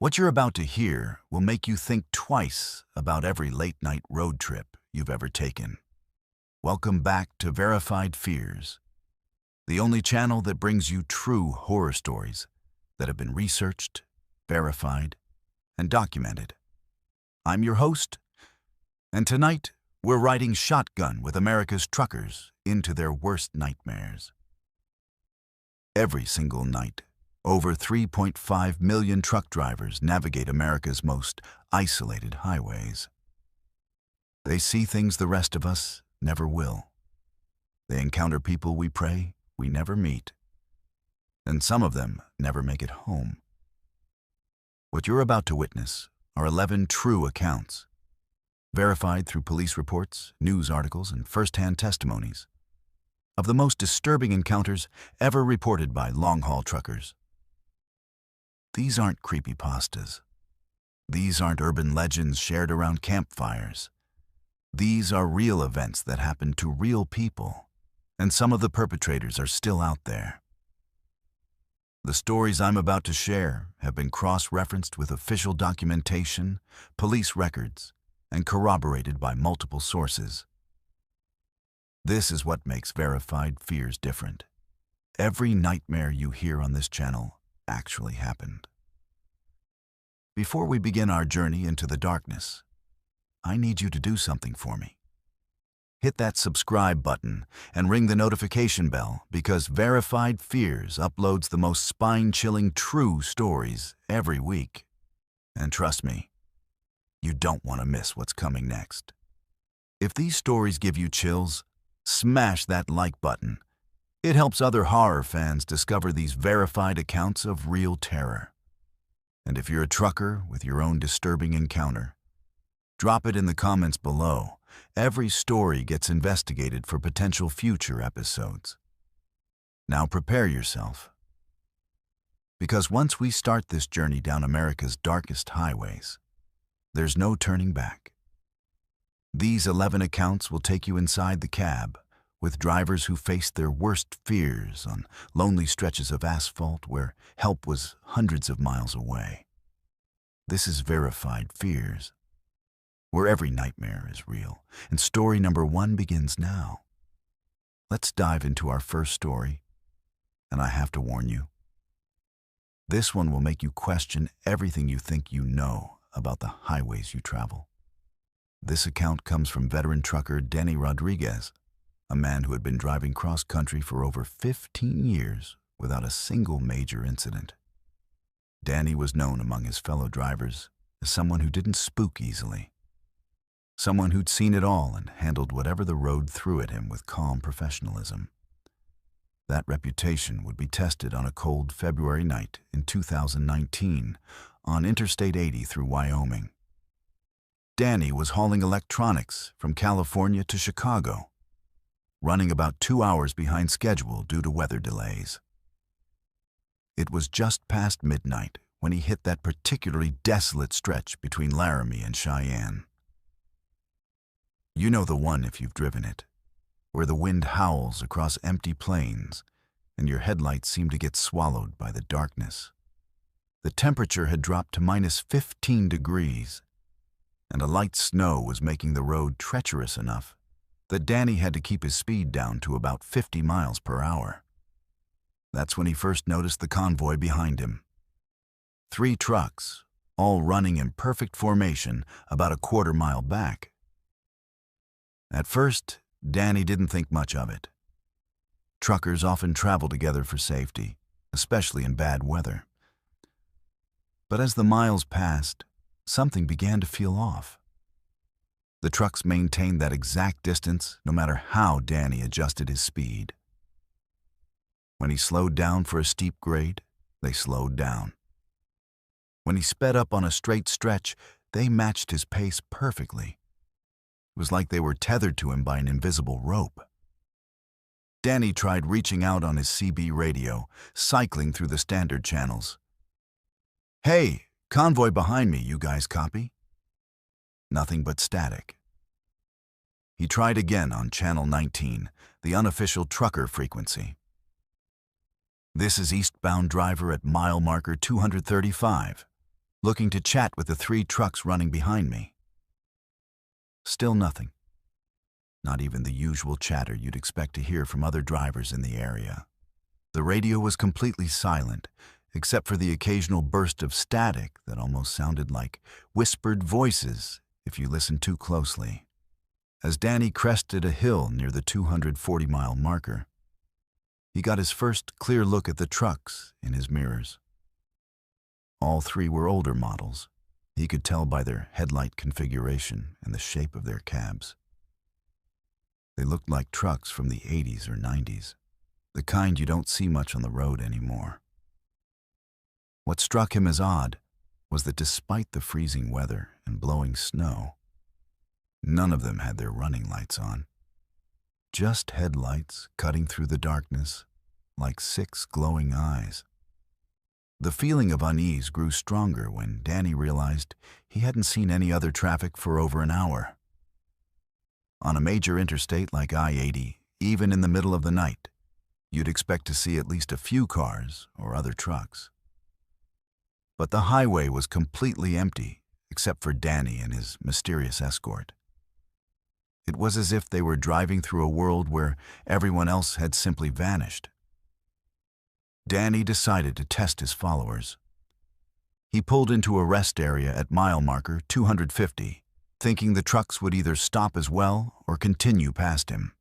What you're about to hear will make you think twice about every late-night road trip you've ever taken. Welcome back to Verified Fears, the only channel that brings you true horror stories that have been researched, verified, and documented. I'm your host, and tonight we're riding shotgun with America's truckers into their worst nightmares. Every single night, over 3.5 million truck drivers navigate America's most isolated highways. They see things the rest of us never will. They encounter people we pray we never meet. And some of them never make it home. What you're about to witness are 11 true accounts, verified through police reports, news articles, and first-hand testimonies, of the most disturbing encounters ever reported by long-haul truckers. These aren't creepypastas. These aren't urban legends shared around campfires. These are real events that happened to real people, and some of the perpetrators are still out there. The stories I'm about to share have been cross-referenced with official documentation, police records, and corroborated by multiple sources. This is what makes Verified Fears different. Every nightmare you hear on this channel actually happened. Before we begin our journey into the darkness, I need you to do something for me. Hit that subscribe button and ring the notification bell, because Verified Fears uploads the most spine-chilling true stories every week. And trust me, you don't want to miss what's coming next. If these stories give you chills, smash that like button. It helps other horror fans discover these verified accounts of real terror. And if you're a trucker with your own disturbing encounter, drop it in the comments below. Every story gets investigated for potential future episodes. Now prepare yourself, because once we start this journey down America's darkest highways, there's no turning back. These 11 accounts will take you inside the cab, with drivers who faced their worst fears on lonely stretches of asphalt where help was hundreds of miles away. This is Verified Fears, where every nightmare is real, and story number 1 begins now. Let's dive into our first story, and I have to warn you, this one will make you question everything you think you know about the highways you travel. This account comes from veteran trucker Danny Rodriguez, a man who had been driving cross-country for over 15 years without a single major incident. Danny was known among his fellow drivers as someone who didn't spook easily, someone who'd seen it all and handled whatever the road threw at him with calm professionalism. That reputation would be tested on a cold February night in 2019 on Interstate 80 through Wyoming. Danny was hauling electronics from California to Chicago, running about 2 hours behind schedule due to weather delays. It was just past midnight when he hit that particularly desolate stretch between Laramie and Cheyenne. You know the one if you've driven it, where the wind howls across empty plains and your headlights seem to get swallowed by the darkness. The temperature had dropped to -15 degrees, and a light snow was making the road treacherous enough that Danny had to keep his speed down to about 50 miles per hour. That's when he first noticed the convoy behind him. 3 trucks, all running in perfect formation about a quarter-mile back. At first, Danny didn't think much of it. Truckers often travel together for safety, especially in bad weather. But as the miles passed, something began to feel off. The trucks maintained that exact distance no matter how Danny adjusted his speed. When he slowed down for a steep grade, they slowed down. When he sped up on a straight stretch, they matched his pace perfectly. It was like they were tethered to him by an invisible rope. Danny tried reaching out on his CB radio, cycling through the standard channels. "Hey, convoy behind me, you guys copy?" Nothing but static. He tried again on Channel 19, the unofficial trucker frequency. "This is eastbound driver at mile marker 235. looking to chat with the 3 trucks running behind me. Still nothing. Not even the usual chatter you'd expect to hear from other drivers in the area. The radio was completely silent, except for the occasional burst of static that almost sounded like whispered voices if you listened too closely. As Danny crested a hill near the 240-mile marker, he got his first clear look at the trucks in his mirrors. All 3 were older models. He could tell by their headlight configuration and the shape of their cabs. They looked like trucks from the 80s or 90s, the kind you don't see much on the road anymore. What struck him as odd was that despite the freezing weather and blowing snow, none of them had their running lights on. Just headlights cutting through the darkness like 6 glowing eyes. The feeling of unease grew stronger when Danny realized he hadn't seen any other traffic for over an hour. On a major interstate like I-80, even in the middle of the night, you'd expect to see at least a few cars or other trucks. But the highway was completely empty, except for Danny and his mysterious escort. It was as if they were driving through a world where everyone else had simply vanished. Danny decided to test his followers. He pulled into a rest area at mile marker 250, thinking the trucks would either stop as well or continue past him.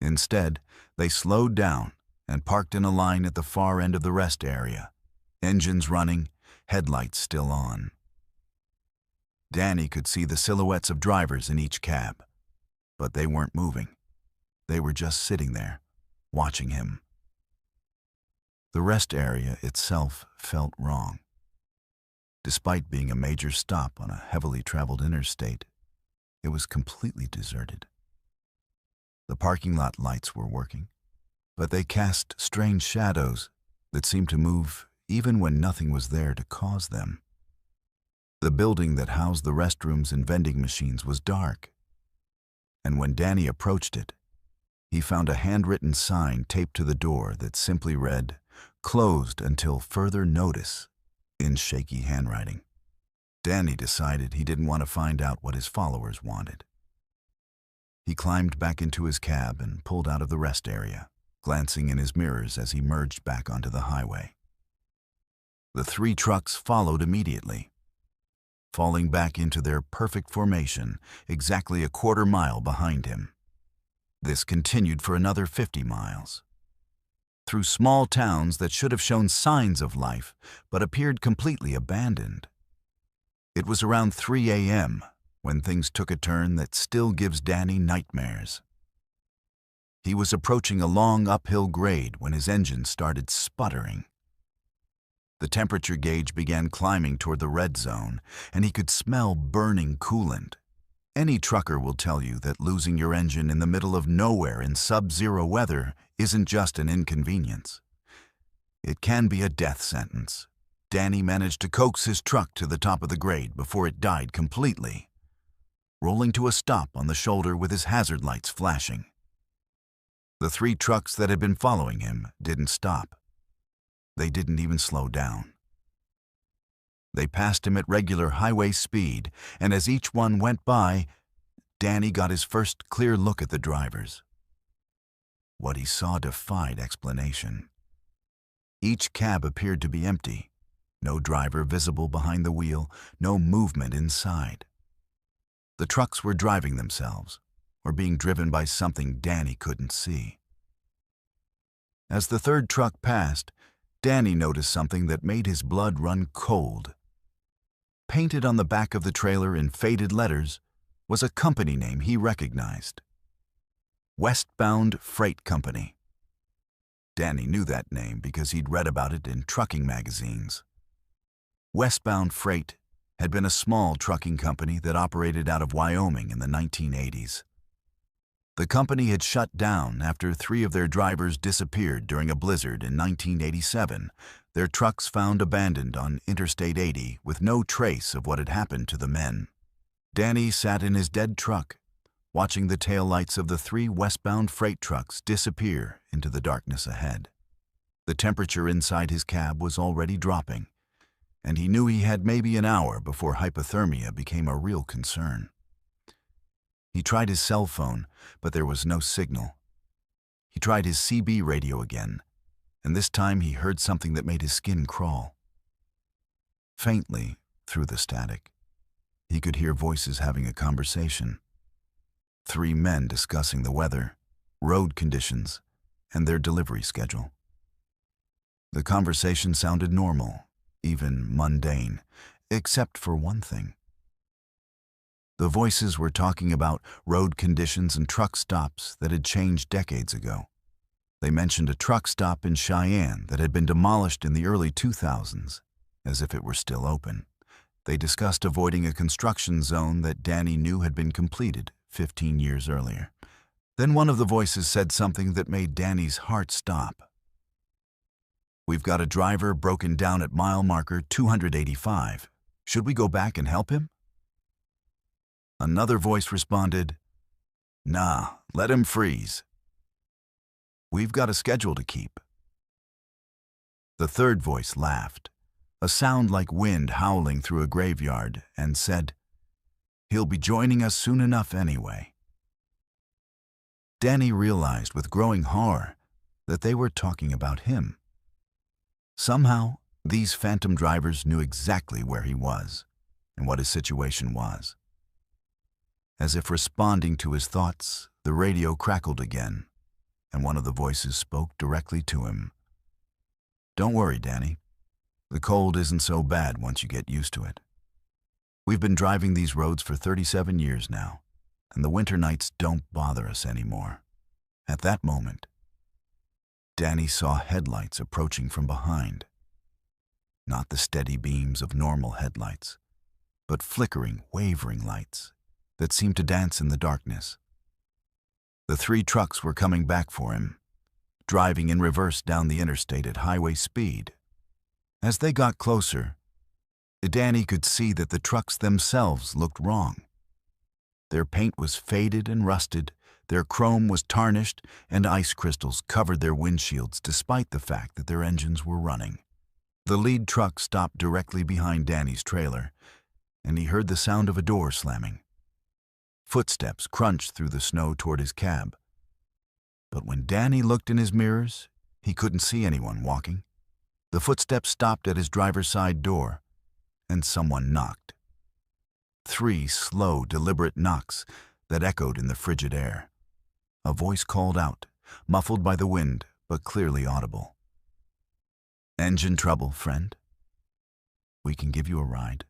Instead, they slowed down and parked in a line at the far end of the rest area, engines running, headlights still on. Danny could see the silhouettes of drivers in each cab, but they weren't moving. They were just sitting there, watching him. The rest area itself felt wrong. Despite being a major stop on a heavily traveled interstate, it was completely deserted. The parking lot lights were working, but they cast strange shadows that seemed to move even when nothing was there to cause them. The building that housed the restrooms and vending machines was dark, and when Danny approached it, he found a handwritten sign taped to the door that simply read, "Closed until further notice," in shaky handwriting. Danny decided he didn't want to find out what his followers wanted. He climbed back into his cab and pulled out of the rest area, glancing in his mirrors as he merged back onto the highway. The 3 trucks followed immediately, falling back into their perfect formation exactly a quarter mile behind him. This continued for another 50 miles. Through small towns that should have shown signs of life, but appeared completely abandoned. It was around 3 a.m. when things took a turn that still gives Danny nightmares. He was approaching a long uphill grade when his engine started sputtering. The temperature gauge began climbing toward the red zone, and he could smell burning coolant. Any trucker will tell you that losing your engine in the middle of nowhere in sub-zero weather isn't just an inconvenience. It can be a death sentence. Danny managed to coax his truck to the top of the grade before it died completely, rolling to a stop on the shoulder with his hazard lights flashing. The 3 trucks that had been following him didn't stop. They didn't even slow down. They passed him at regular highway speed, and as each one went by, Danny got his first clear look at the drivers. What he saw defied explanation. Each cab appeared to be empty. No driver visible behind the wheel, no movement inside. The trucks were driving themselves, or being driven by something Danny couldn't see. As the 3rd truck passed, Danny noticed something that made his blood run cold. Painted on the back of the trailer in faded letters was a company name he recognized. Westbound Freight Company. Danny knew that name because he'd read about it in trucking magazines. Westbound Freight had been a small trucking company that operated out of Wyoming in the 1980s. The company had shut down after 3 of their drivers disappeared during a blizzard in 1987, their trucks found abandoned on Interstate 80 with no trace of what had happened to the men. Danny sat in his dead truck, watching the taillights of the 3 westbound freight trucks disappear into the darkness ahead. The temperature inside his cab was already dropping, and he knew he had maybe an hour before hypothermia became a real concern. He tried his cell phone, but there was no signal. He tried his CB radio again, and this time he heard something that made his skin crawl. Faintly, through the static, he could hear voices having a conversation. 3 men discussing the weather, road conditions, and their delivery schedule. The conversation sounded normal, even mundane, except for one thing. The voices were talking about road conditions and truck stops that had changed decades ago. They mentioned a truck stop in Cheyenne that had been demolished in the early 2000s, as if it were still open. They discussed avoiding a construction zone that Danny knew had been completed 15 years earlier. Then one of the voices said something that made Danny's heart stop. "We've got a driver broken down at mile marker 285. Should we go back and help him?" Another voice responded, "Nah, let him freeze. We've got a schedule to keep." The third voice laughed, a sound like wind howling through a graveyard, and said, "He'll be joining us soon enough anyway." Danny realized with growing horror that they were talking about him. Somehow, these phantom drivers knew exactly where he was and what his situation was. As if responding to his thoughts, the radio crackled again, and one of the voices spoke directly to him. "Don't worry, Danny. The cold isn't so bad once you get used to it. We've been driving these roads for 37 years now, and the winter nights don't bother us anymore." At that moment, Danny saw headlights approaching from behind. Not the steady beams of normal headlights, but flickering, wavering lights that seemed to dance in the darkness. The 3 trucks were coming back for him, driving in reverse down the interstate at highway speed. As they got closer, Danny could see that the trucks themselves looked wrong. Their paint was faded and rusted, their chrome was tarnished, and ice crystals covered their windshields despite the fact that their engines were running. The lead truck stopped directly behind Danny's trailer, and he heard the sound of a door slamming. Footsteps crunched through the snow toward his cab. But when Danny looked in his mirrors, he couldn't see anyone walking. The footsteps stopped at his driver's side door, and someone knocked. 3 slow, deliberate knocks that echoed in the frigid air. A voice called out, muffled by the wind, but clearly audible. "Engine trouble, friend? We can give you a ride."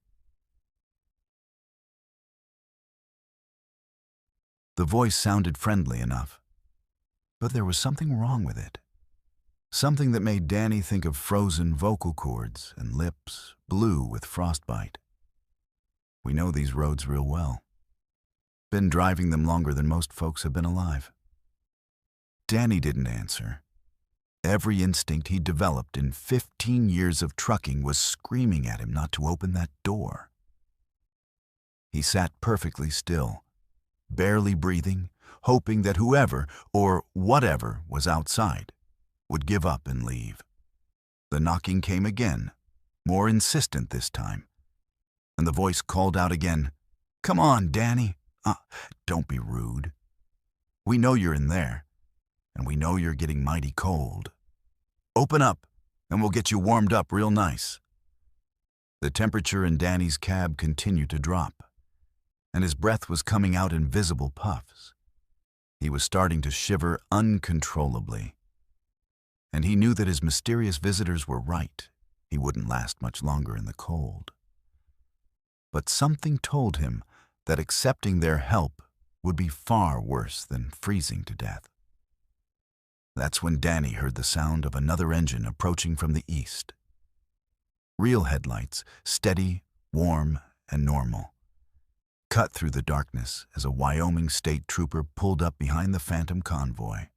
The voice sounded friendly enough, but there was something wrong with it. Something that made Danny think of frozen vocal cords and lips blue with frostbite. We know these roads real well. Been driving them longer than most folks have been alive. Danny didn't answer. Every instinct he developed in 15 years of trucking was screaming at him not to open that door. He sat perfectly still, barely breathing, hoping that whoever or whatever was outside would give up and leave. The knocking came again, more insistent this time, and the voice called out again, "Come on, Danny. Don't be rude. We know you're in there, and we know you're getting mighty cold. Open up, and we'll get you warmed up real nice." The temperature in Danny's cab continued to drop, and his breath was coming out in visible puffs. He was starting to shiver uncontrollably, and he knew that his mysterious visitors were right. He wouldn't last much longer in the cold. But something told him that accepting their help would be far worse than freezing to death. That's when Danny heard the sound of another engine approaching from the east. Real headlights, steady, warm, and normal, cut through the darkness as a Wyoming state trooper pulled up behind the phantom convoy.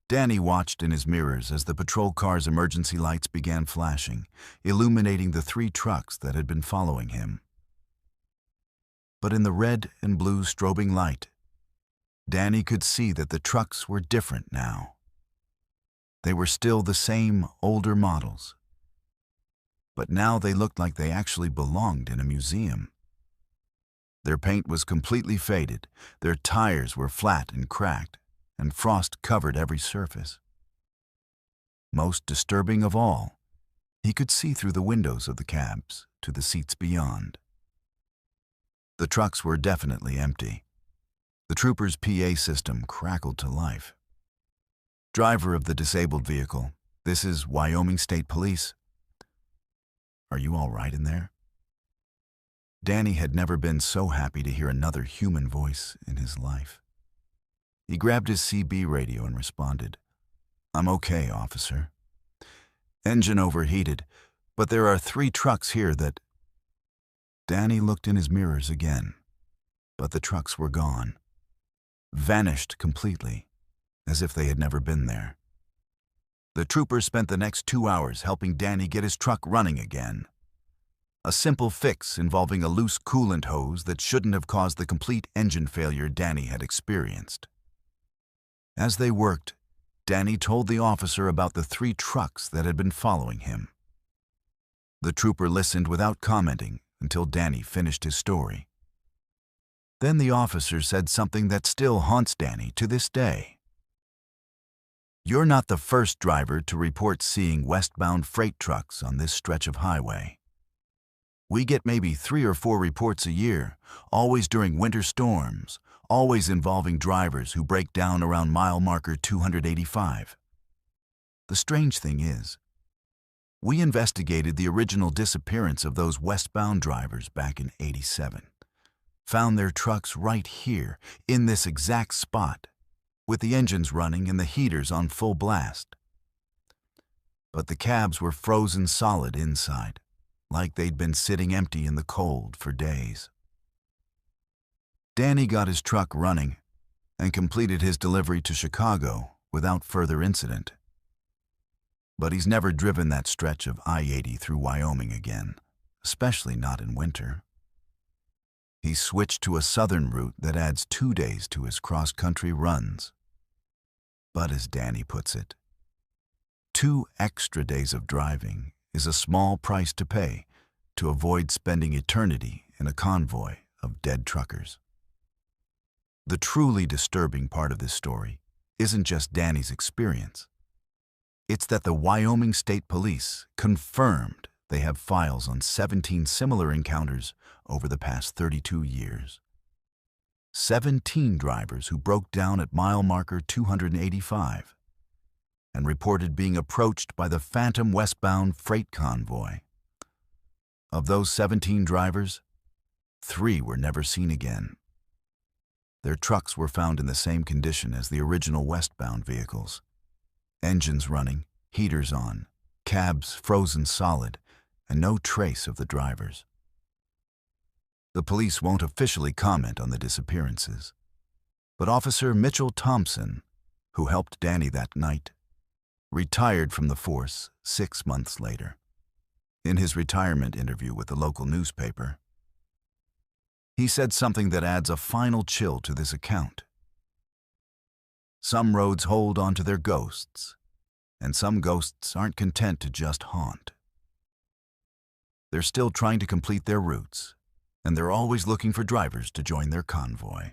Danny watched in his mirrors as the patrol car's emergency lights began flashing, illuminating the 3 trucks that had been following him. But in the red and blue strobing light, Danny could see that the trucks were different now. They were still the same older models, but now they looked like they actually belonged in a museum. Their paint was completely faded, their tires were flat and cracked, and frost covered every surface. Most disturbing of all, he could see through the windows of the cabs to the seats beyond. The trucks were definitely empty. The trooper's PA system crackled to life. "Driver of the disabled vehicle, this is Wyoming State Police. Are you all right in there?" Danny had never been so happy to hear another human voice in his life. He grabbed his CB radio and responded, "I'm okay, officer. Engine overheated, but there are 3 trucks here that—" Danny looked in his mirrors again, but the trucks were gone, vanished completely, as if they had never been there. The trooper spent the next 2 hours helping Danny get his truck running again. A simple fix involving a loose coolant hose that shouldn't have caused the complete engine failure Danny had experienced. As they worked, Danny told the officer about the 3 trucks that had been following him. The trooper listened without commenting until Danny finished his story. Then the officer said something that still haunts Danny to this day. "You're not the first driver to report seeing westbound freight trucks on this stretch of highway. We get maybe 3 or 4 reports a year, always during winter storms, always involving drivers who break down around mile marker 285. The strange thing is, we investigated the original disappearance of those westbound drivers back in '87. Found their trucks right here, in this exact spot, with the engines running and the heaters on full blast. But the cabs were frozen solid inside, like they'd been sitting empty in the cold for days." Danny got his truck running and completed his delivery to Chicago without further incident. But he's never driven that stretch of I-80 through Wyoming again, especially not in winter. He switched to a southern route that adds 2 days to his cross-country runs. But as Danny puts it, 2 extra days of driving is a small price to pay to avoid spending eternity in a convoy of dead truckers. The truly disturbing part of this story isn't just Danny's experience. It's that the Wyoming State Police confirmed they have files on 17 similar encounters over the past 32 years. 17 drivers who broke down at mile marker 285 and reported being approached by the phantom westbound freight convoy. Of those 17 drivers, 3 were never seen again. Their trucks were found in the same condition as the original westbound vehicles. Engines running, heaters on, cabs frozen solid, and no trace of the drivers. The police won't officially comment on the disappearances, but Officer Mitchell Thompson, who helped Danny that night, retired from the force 6 months later. In his retirement interview with the local newspaper, he said something that adds a final chill to this account. "Some roads hold onto their ghosts, and some ghosts aren't content to just haunt. They're still trying to complete their routes, and they're always looking for drivers to join their convoy."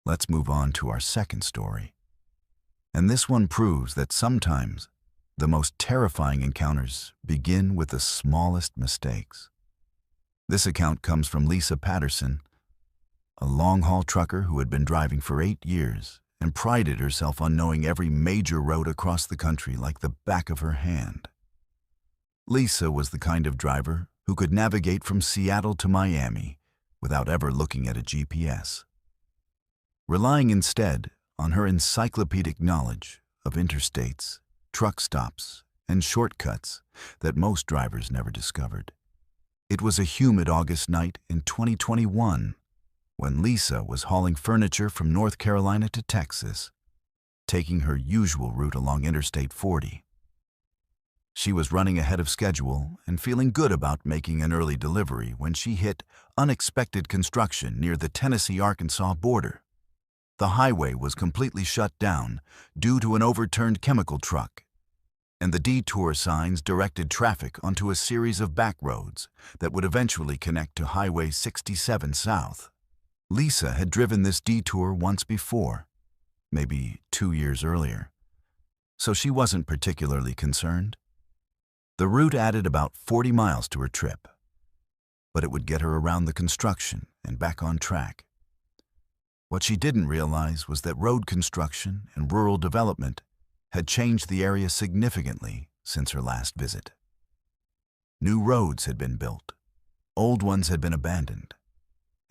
Let's move on to our second story. And this one proves that sometimes the most terrifying encounters begin with the smallest mistakes. This account comes from Lisa Patterson, a long-haul trucker who had been driving for 8 years and prided herself on knowing every major road across the country like the back of her hand. Lisa was the kind of driver who could navigate from Seattle to Miami without ever looking at a GPS, relying instead on her encyclopedic knowledge of interstates, truck stops, and shortcuts that most drivers never discovered. It was a humid August night in 2021 when Lisa was hauling furniture from North Carolina to Texas, taking her usual route along Interstate 40. She was running ahead of schedule and feeling good about making an early delivery when she hit unexpected construction near the Tennessee-Arkansas border. The highway was completely shut down due to an overturned chemical truck, and the detour signs directed traffic onto a series of back roads that would eventually connect to Highway 67 South. Lisa had driven this detour once before, maybe 2 years earlier, so she wasn't particularly concerned. The route added about 40 miles to her trip, but it would get her around the construction and back on track. What she didn't realize was that road construction and rural development had changed the area significantly since her last visit. New roads had been built, old ones had been abandoned,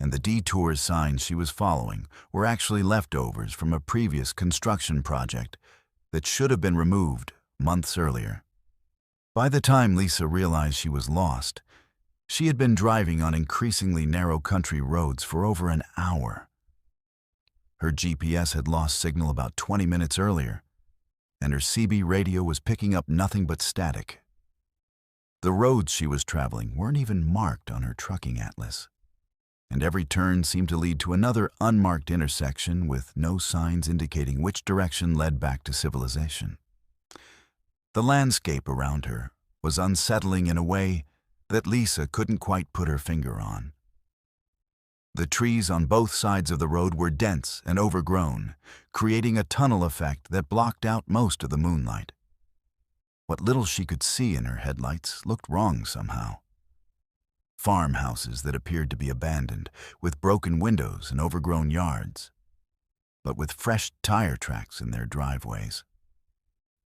and the detour signs she was following were actually leftovers from a previous construction project that should have been removed months earlier. By the time Lisa realized she was lost, she had been driving on increasingly narrow country roads for over an hour. Her GPS had lost signal about 20 minutes earlier, and her CB radio was picking up nothing but static. The roads she was traveling weren't even marked on her trucking atlas, and every turn seemed to lead to another unmarked intersection with no signs indicating which direction led back to civilization. The landscape around her was unsettling in a way that Lisa couldn't quite put her finger on. The trees on both sides of the road were dense and overgrown, creating a tunnel effect that blocked out most of the moonlight. What little she could see in her headlights looked wrong somehow. Farmhouses that appeared to be abandoned, with broken windows and overgrown yards, but with fresh tire tracks in their driveways.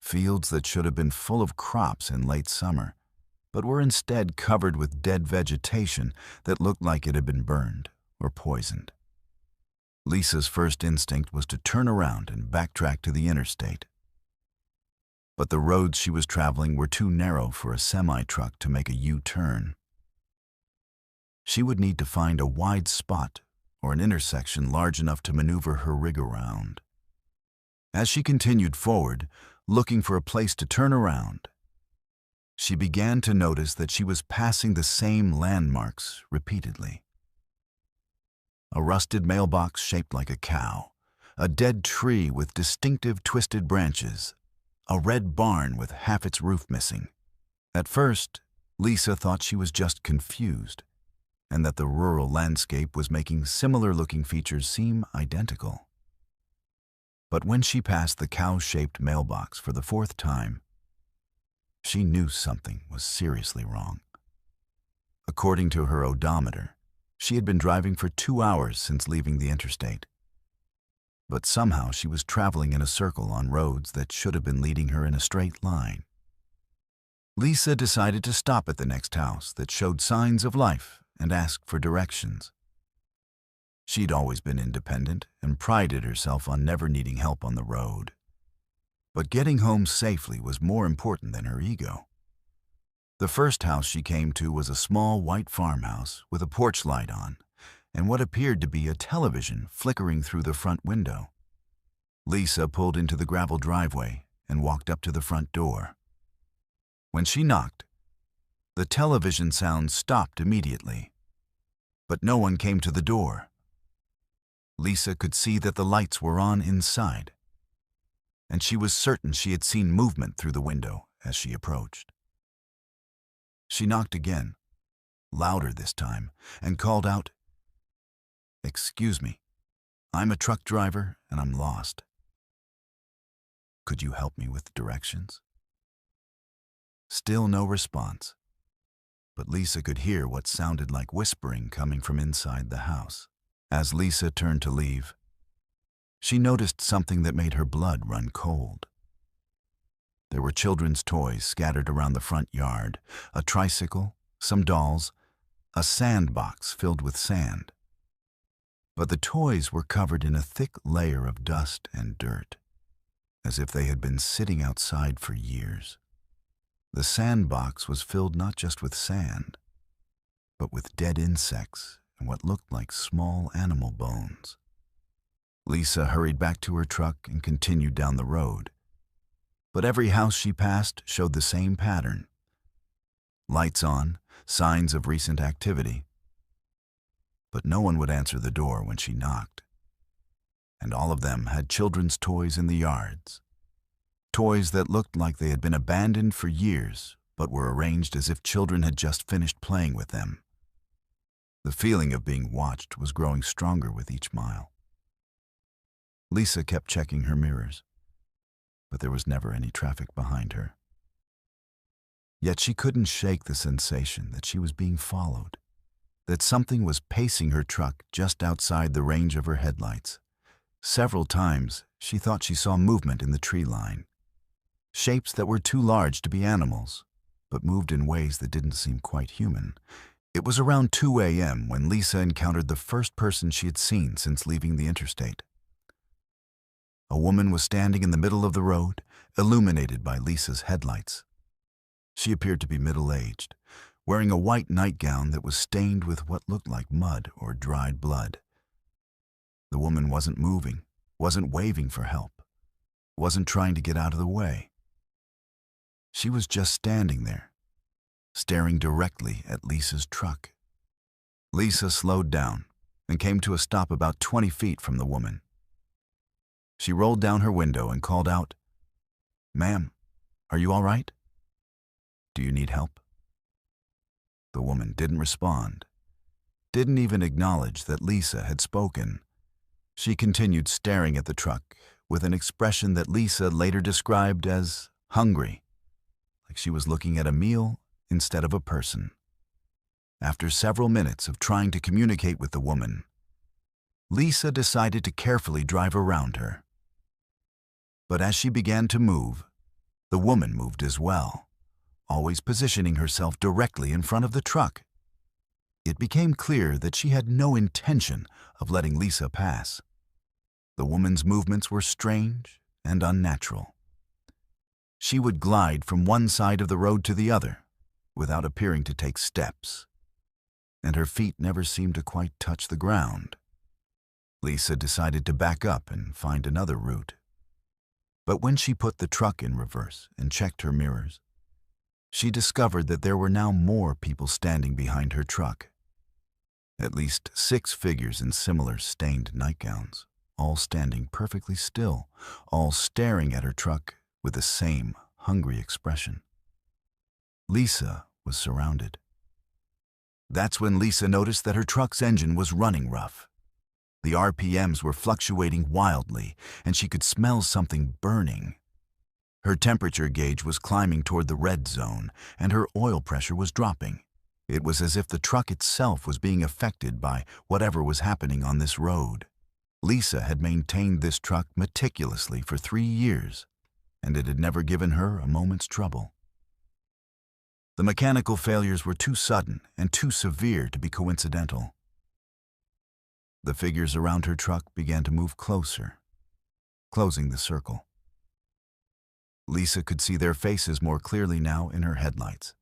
Fields that should have been full of crops in late summer, but were instead covered with dead vegetation that looked like it had been burned or poisoned. Lisa's first instinct was to turn around and backtrack to the interstate. But the roads she was traveling were too narrow for a semi-truck to make a U-turn. She would need to find a wide spot or an intersection large enough to maneuver her rig around. As she continued forward, looking for a place to turn around, she began to notice that she was passing the same landmarks repeatedly. A rusted mailbox shaped like a cow, a dead tree with distinctive twisted branches, a red barn with half its roof missing. At first, Lisa thought she was just confused, and that the rural landscape was making similar-looking features seem identical. But when she passed the cow-shaped mailbox for the 4th time, she knew something was seriously wrong. According to her odometer, she had been driving for 2 hours since leaving the interstate. But somehow she was traveling in a circle on roads that should have been leading her in a straight line. Lisa decided to stop at the next house that showed signs of life and ask for directions. She'd always been independent and prided herself on never needing help on the road. But getting home safely was more important than her ego. The first house she came to was a small white farmhouse with a porch light on and what appeared to be a television flickering through the front window. Lisa pulled into the gravel driveway and walked up to the front door. When she knocked, the television sound stopped immediately, but no one came to the door. Lisa could see that the lights were on inside, and she was certain she had seen movement through the window as she approached. She knocked again, louder this time, and called out, "Excuse me, I'm a truck driver and I'm lost. Could you help me with directions?" Still no response, but Lisa could hear what sounded like whispering coming from inside the house. As Lisa turned to leave, she noticed something that made her blood run cold. There were children's toys scattered around the front yard, a tricycle, some dolls, a sandbox filled with sand. But the toys were covered in a thick layer of dust and dirt, as if they had been sitting outside for years. The sandbox was filled not just with sand, but with dead insects and what looked like small animal bones. Lisa hurried back to her truck and continued down the road. But every house she passed showed the same pattern. Lights on, signs of recent activity. But no one would answer the door when she knocked. And all of them had children's toys in the yards. toys that looked like they had been abandoned for years, but were arranged as if children had just finished playing with them. The feeling of being watched was growing stronger with each mile. Lisa kept checking her mirrors, but there was never any traffic behind her. Yet she couldn't shake the sensation that she was being followed, that something was pacing her truck just outside the range of her headlights. Several times, she thought she saw movement in the tree line, shapes that were too large to be animals, but moved in ways that didn't seem quite human. It was around 2 a.m. when Lisa encountered the first person she had seen since leaving the interstate. A woman was standing in the middle of the road, illuminated by Lisa's headlights. She appeared to be middle-aged, wearing a white nightgown that was stained with what looked like mud or dried blood. The woman wasn't moving, wasn't waving for help, wasn't trying to get out of the way. She was just standing there, staring directly at Lisa's truck. Lisa slowed down and came to a stop about 20 feet from the woman. She rolled down her window and called out, "Ma'am, are you all right? Do you need help?" The woman didn't respond, didn't even acknowledge that Lisa had spoken. She continued staring at the truck with an expression that Lisa later described as hungry, like she was looking at a meal instead of a person. After several minutes of trying to communicate with the woman, Lisa decided to carefully drive around her. But as she began to move, the woman moved as well, always positioning herself directly in front of the truck. It became clear that she had no intention of letting Lisa pass. The woman's movements were strange and unnatural. She would glide from one side of the road to the other without appearing to take steps, and her feet never seemed to quite touch the ground. Lisa decided to back up and find another route. But when she put the truck in reverse and checked her mirrors, she discovered that there were now more people standing behind her truck. At least 6 figures in similar stained nightgowns, all standing perfectly still, all staring at her truck with the same hungry expression. Lisa was surrounded. That's when Lisa noticed that her truck's engine was running rough. The RPMs were fluctuating wildly, and she could smell something burning. Her temperature gauge was climbing toward the red zone, and her oil pressure was dropping. It was as if the truck itself was being affected by whatever was happening on this road. Lisa had maintained this truck meticulously for 3 years, and it had never given her a moment's trouble. The mechanical failures were too sudden and too severe to be coincidental. The figures around her truck began to move closer, closing the circle. Lisa could see their faces more clearly now in her headlights,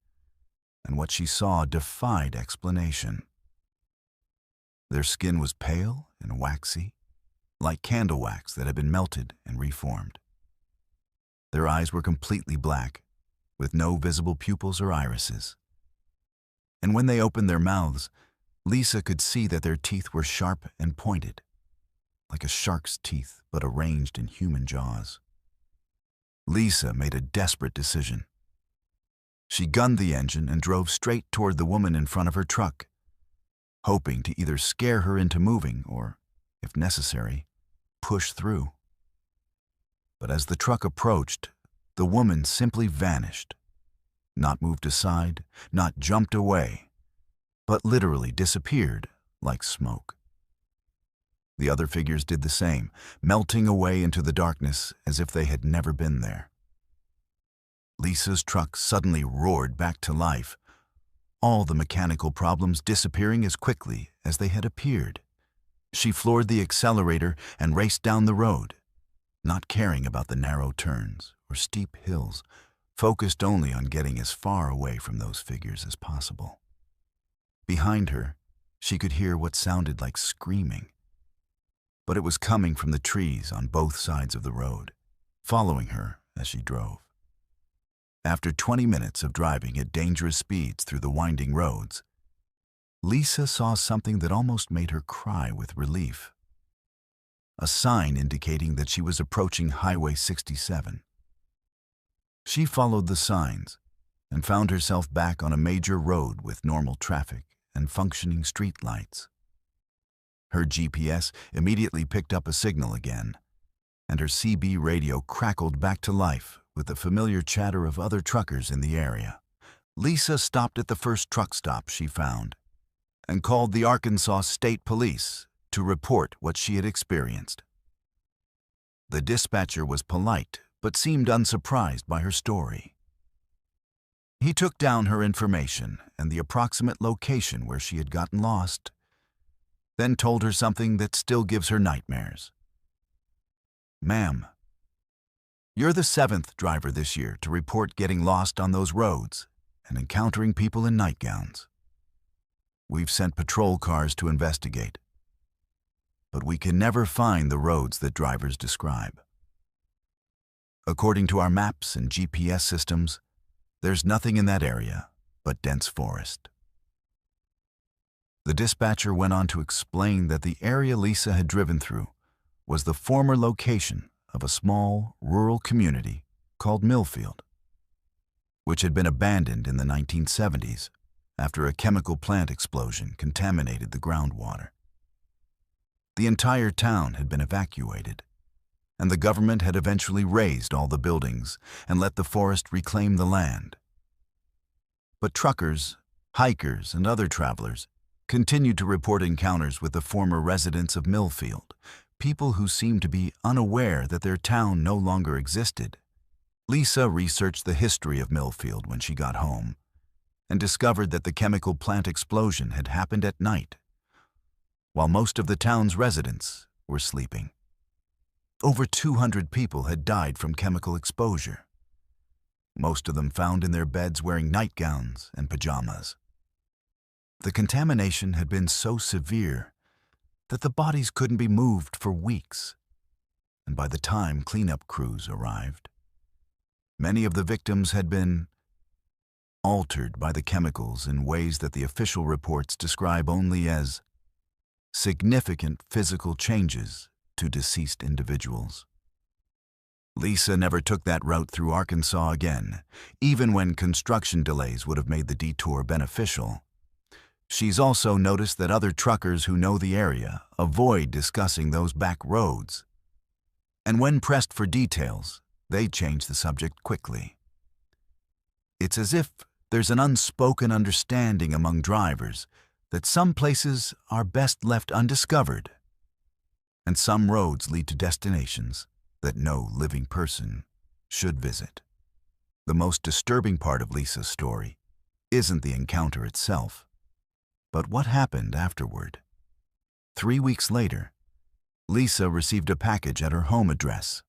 and what she saw defied explanation. Their skin was pale and waxy, like candle wax that had been melted and reformed. Their eyes were completely black, with no visible pupils or irises. And when they opened their mouths, Lisa could see that their teeth were sharp and pointed, like a shark's teeth but arranged in human jaws. Lisa made a desperate decision. She gunned the engine and drove straight toward the woman in front of her truck, hoping to either scare her into moving or, if necessary, push through. But as the truck approached, the woman simply vanished, not moved aside, not jumped away, but literally disappeared like smoke. The other figures did the same, melting away into the darkness as if they had never been there. Lisa's truck suddenly roared back to life, all the mechanical problems disappearing as quickly as they had appeared. She floored the accelerator and raced down the road, not caring about the narrow turns or steep hills, focused only on getting as far away from those figures as possible. Behind her, she could hear what sounded like screaming, but it was coming from the trees on both sides of the road, following her as she drove. After 20 minutes of driving at dangerous speeds through the winding roads, Lisa saw something that almost made her cry with relief. A sign indicating that she was approaching Highway 67. She followed the signs and found herself back on a major road with normal traffic and functioning street lights. Her GPS immediately picked up a signal again, and her CB radio crackled back to life with the familiar chatter of other truckers in the area. Lisa stopped at the first truck stop she found and called the Arkansas State Police to report what she had experienced. The dispatcher was polite but seemed unsurprised by her story. He took down her information and the approximate location where she had gotten lost, then told her something that still gives her nightmares. "Ma'am, you're the 7th driver this year to report getting lost on those roads and encountering people in nightgowns. We've sent patrol cars to investigate, but we can never find the roads that drivers describe. According to our maps and GPS systems, there's nothing in that area but dense forest." The dispatcher went on to explain that the area Lisa had driven through was the former location of a small rural community called Millfield, which had been abandoned in the 1970s after a chemical plant explosion contaminated the groundwater. The entire town had been evacuated, and the government had eventually razed all the buildings and let the forest reclaim the land. But truckers, hikers, and other travelers continued to report encounters with the former residents of Millfield, people who seemed to be unaware that their town no longer existed. Lisa researched the history of Millfield when she got home and discovered that the chemical plant explosion had happened at night, while most of the town's residents were sleeping. Over 200 people had died from chemical exposure, most of them found in their beds wearing nightgowns and pajamas. The contamination had been so severe that the bodies couldn't be moved for weeks, and by the time cleanup crews arrived, many of the victims had been altered by the chemicals in ways that the official reports describe only as significant physical changes to deceased individuals. Lisa never took that route through Arkansas again, even when construction delays would have made the detour beneficial. She's also noticed that other truckers who know the area avoid discussing those back roads, and when pressed for details, they change the subject quickly. It's as if there's an unspoken understanding among drivers that some places are best left undiscovered, and some roads lead to destinations that no living person should visit. The most disturbing part of Lisa's story isn't the encounter itself, but what happened afterward. 3 weeks later, Lisa received a package at her home address.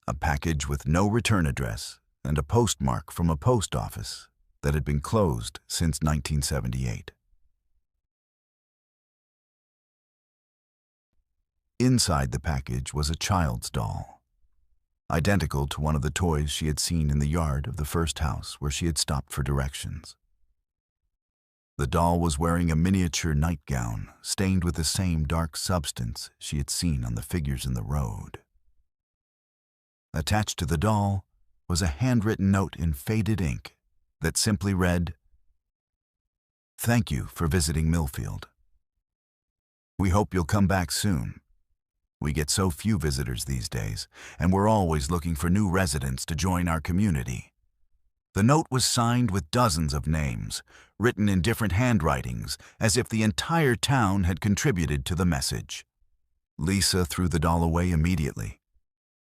A package with no return address and a postmark from a post office that had been closed since 1978. Inside the package was a child's doll, identical to one of the toys she had seen in the yard of the first house where she had stopped for directions. The doll was wearing a miniature nightgown stained with the same dark substance she had seen on the figures in the road. Attached to the doll was a handwritten note in faded ink that simply read, "Thank you for visiting Millfield. We hope you'll come back soon. We get so few visitors these days, and we're always looking for new residents to join our community." The note was signed with dozens of names, written in different handwritings, as if the entire town had contributed to the message. Lisa threw the doll away immediately,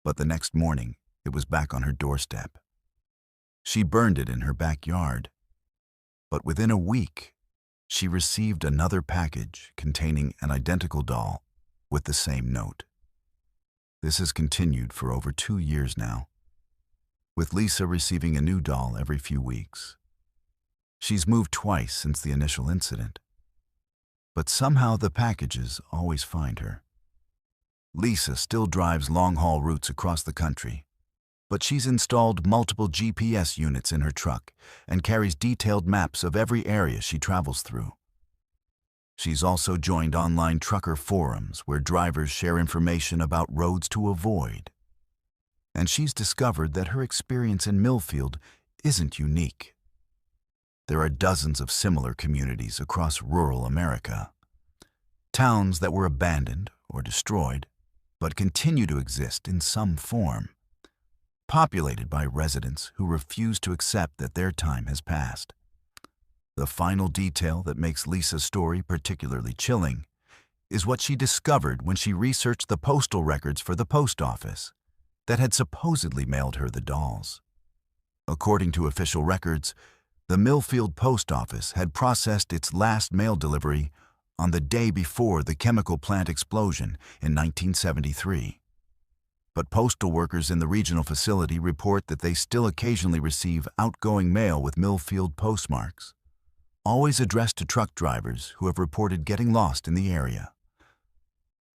but the next morning it was back on her doorstep. She burned it in her backyard, but within a week, she received another package containing an identical doll with the same note. This has continued for over 2 years now, with Lisa receiving a new doll every few weeks. She's moved twice since the initial incident, but somehow the packages always find her. Lisa still drives long-haul routes across the country, but she's installed multiple GPS units in her truck and carries detailed maps of every area she travels through. She's also joined online trucker forums where drivers share information about roads to avoid. and she's discovered that her experience in Millfield isn't unique. There are dozens of similar communities across rural America. Towns that were abandoned or destroyed, but continue to exist in some form, populated by residents who refuse to accept that their time has passed. The final detail that makes Lisa's story particularly chilling is what she discovered when she researched the postal records for the post office that had supposedly mailed her the dolls. According to official records, the Millfield Post Office had processed its last mail delivery on the day before the chemical plant explosion in 1973. But postal workers in the regional facility report that they still occasionally receive outgoing mail with Millfield postmarks, always addressed to truck drivers who have reported getting lost in the area.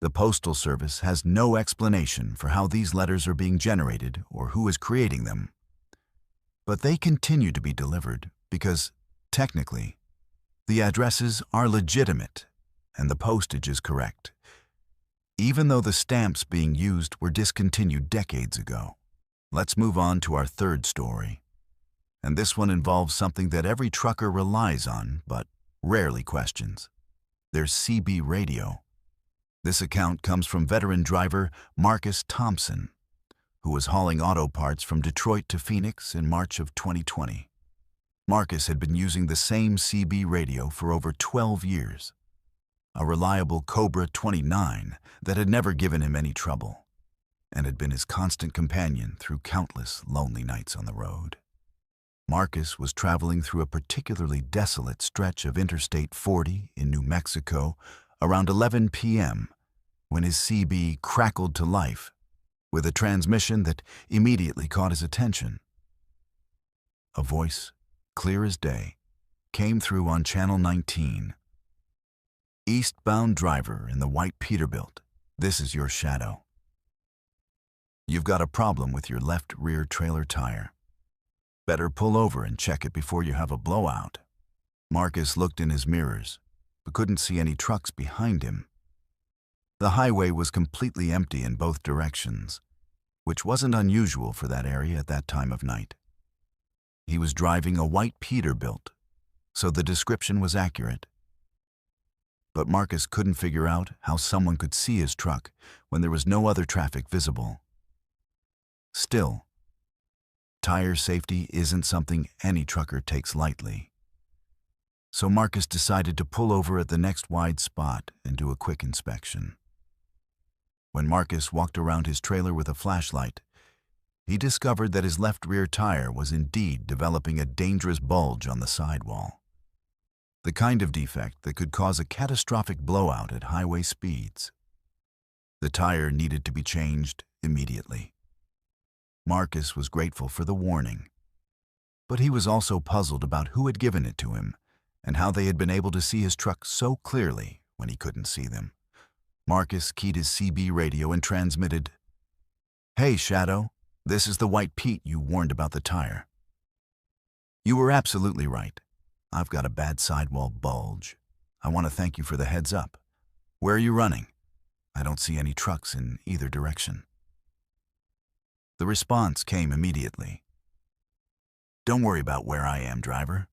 The Postal Service has no explanation for how these letters are being generated or who is creating them. But they continue to be delivered because, technically, the addresses are legitimate and the postage is correct, even though the stamps being used were discontinued decades ago. Let's move on to our third story. And this one involves something that every trucker relies on, but rarely questions. Their CB radio. This account comes from veteran driver Marcus Thompson, who was hauling auto parts from Detroit to Phoenix in March of 2020. Marcus had been using the same CB radio for over 12 years, a reliable Cobra 29 that had never given him any trouble, and had been his constant companion through countless lonely nights on the road. Marcus was traveling through a particularly desolate stretch of Interstate 40 in New Mexico around 11 p.m. when his CB crackled to life with a transmission that immediately caught his attention. A voice, clear as day, came through on Channel 19. "Eastbound driver in the white Peterbilt, this is your shadow. You've got a problem with your left rear trailer tire. Better pull over and check it before you have a blowout." Marcus looked in his mirrors, but couldn't see any trucks behind him. The highway was completely empty in both directions, which wasn't unusual for that area at that time of night. He was driving a white Peterbilt, so the description was accurate. But Marcus couldn't figure out how someone could see his truck when there was no other traffic visible. Still, tire safety isn't something any trucker takes lightly. So Marcus decided to pull over at the next wide spot and do a quick inspection. When Marcus walked around his trailer with a flashlight, he discovered that his left rear tire was indeed developing a dangerous bulge on the sidewall, the kind of defect that could cause a catastrophic blowout at highway speeds. The tire needed to be changed immediately. Marcus was grateful for the warning, but he was also puzzled about who had given it to him and how they had been able to see his truck so clearly when he couldn't see them. Marcus keyed his CB radio and transmitted, "Hey, Shadow, this is the white Pete you warned about the tire. You were absolutely right. I've got a bad sidewall bulge. I want to thank you for the heads up. Where are you running? I don't see any trucks in either direction." The response came immediately. "Don't worry about where I am, driver.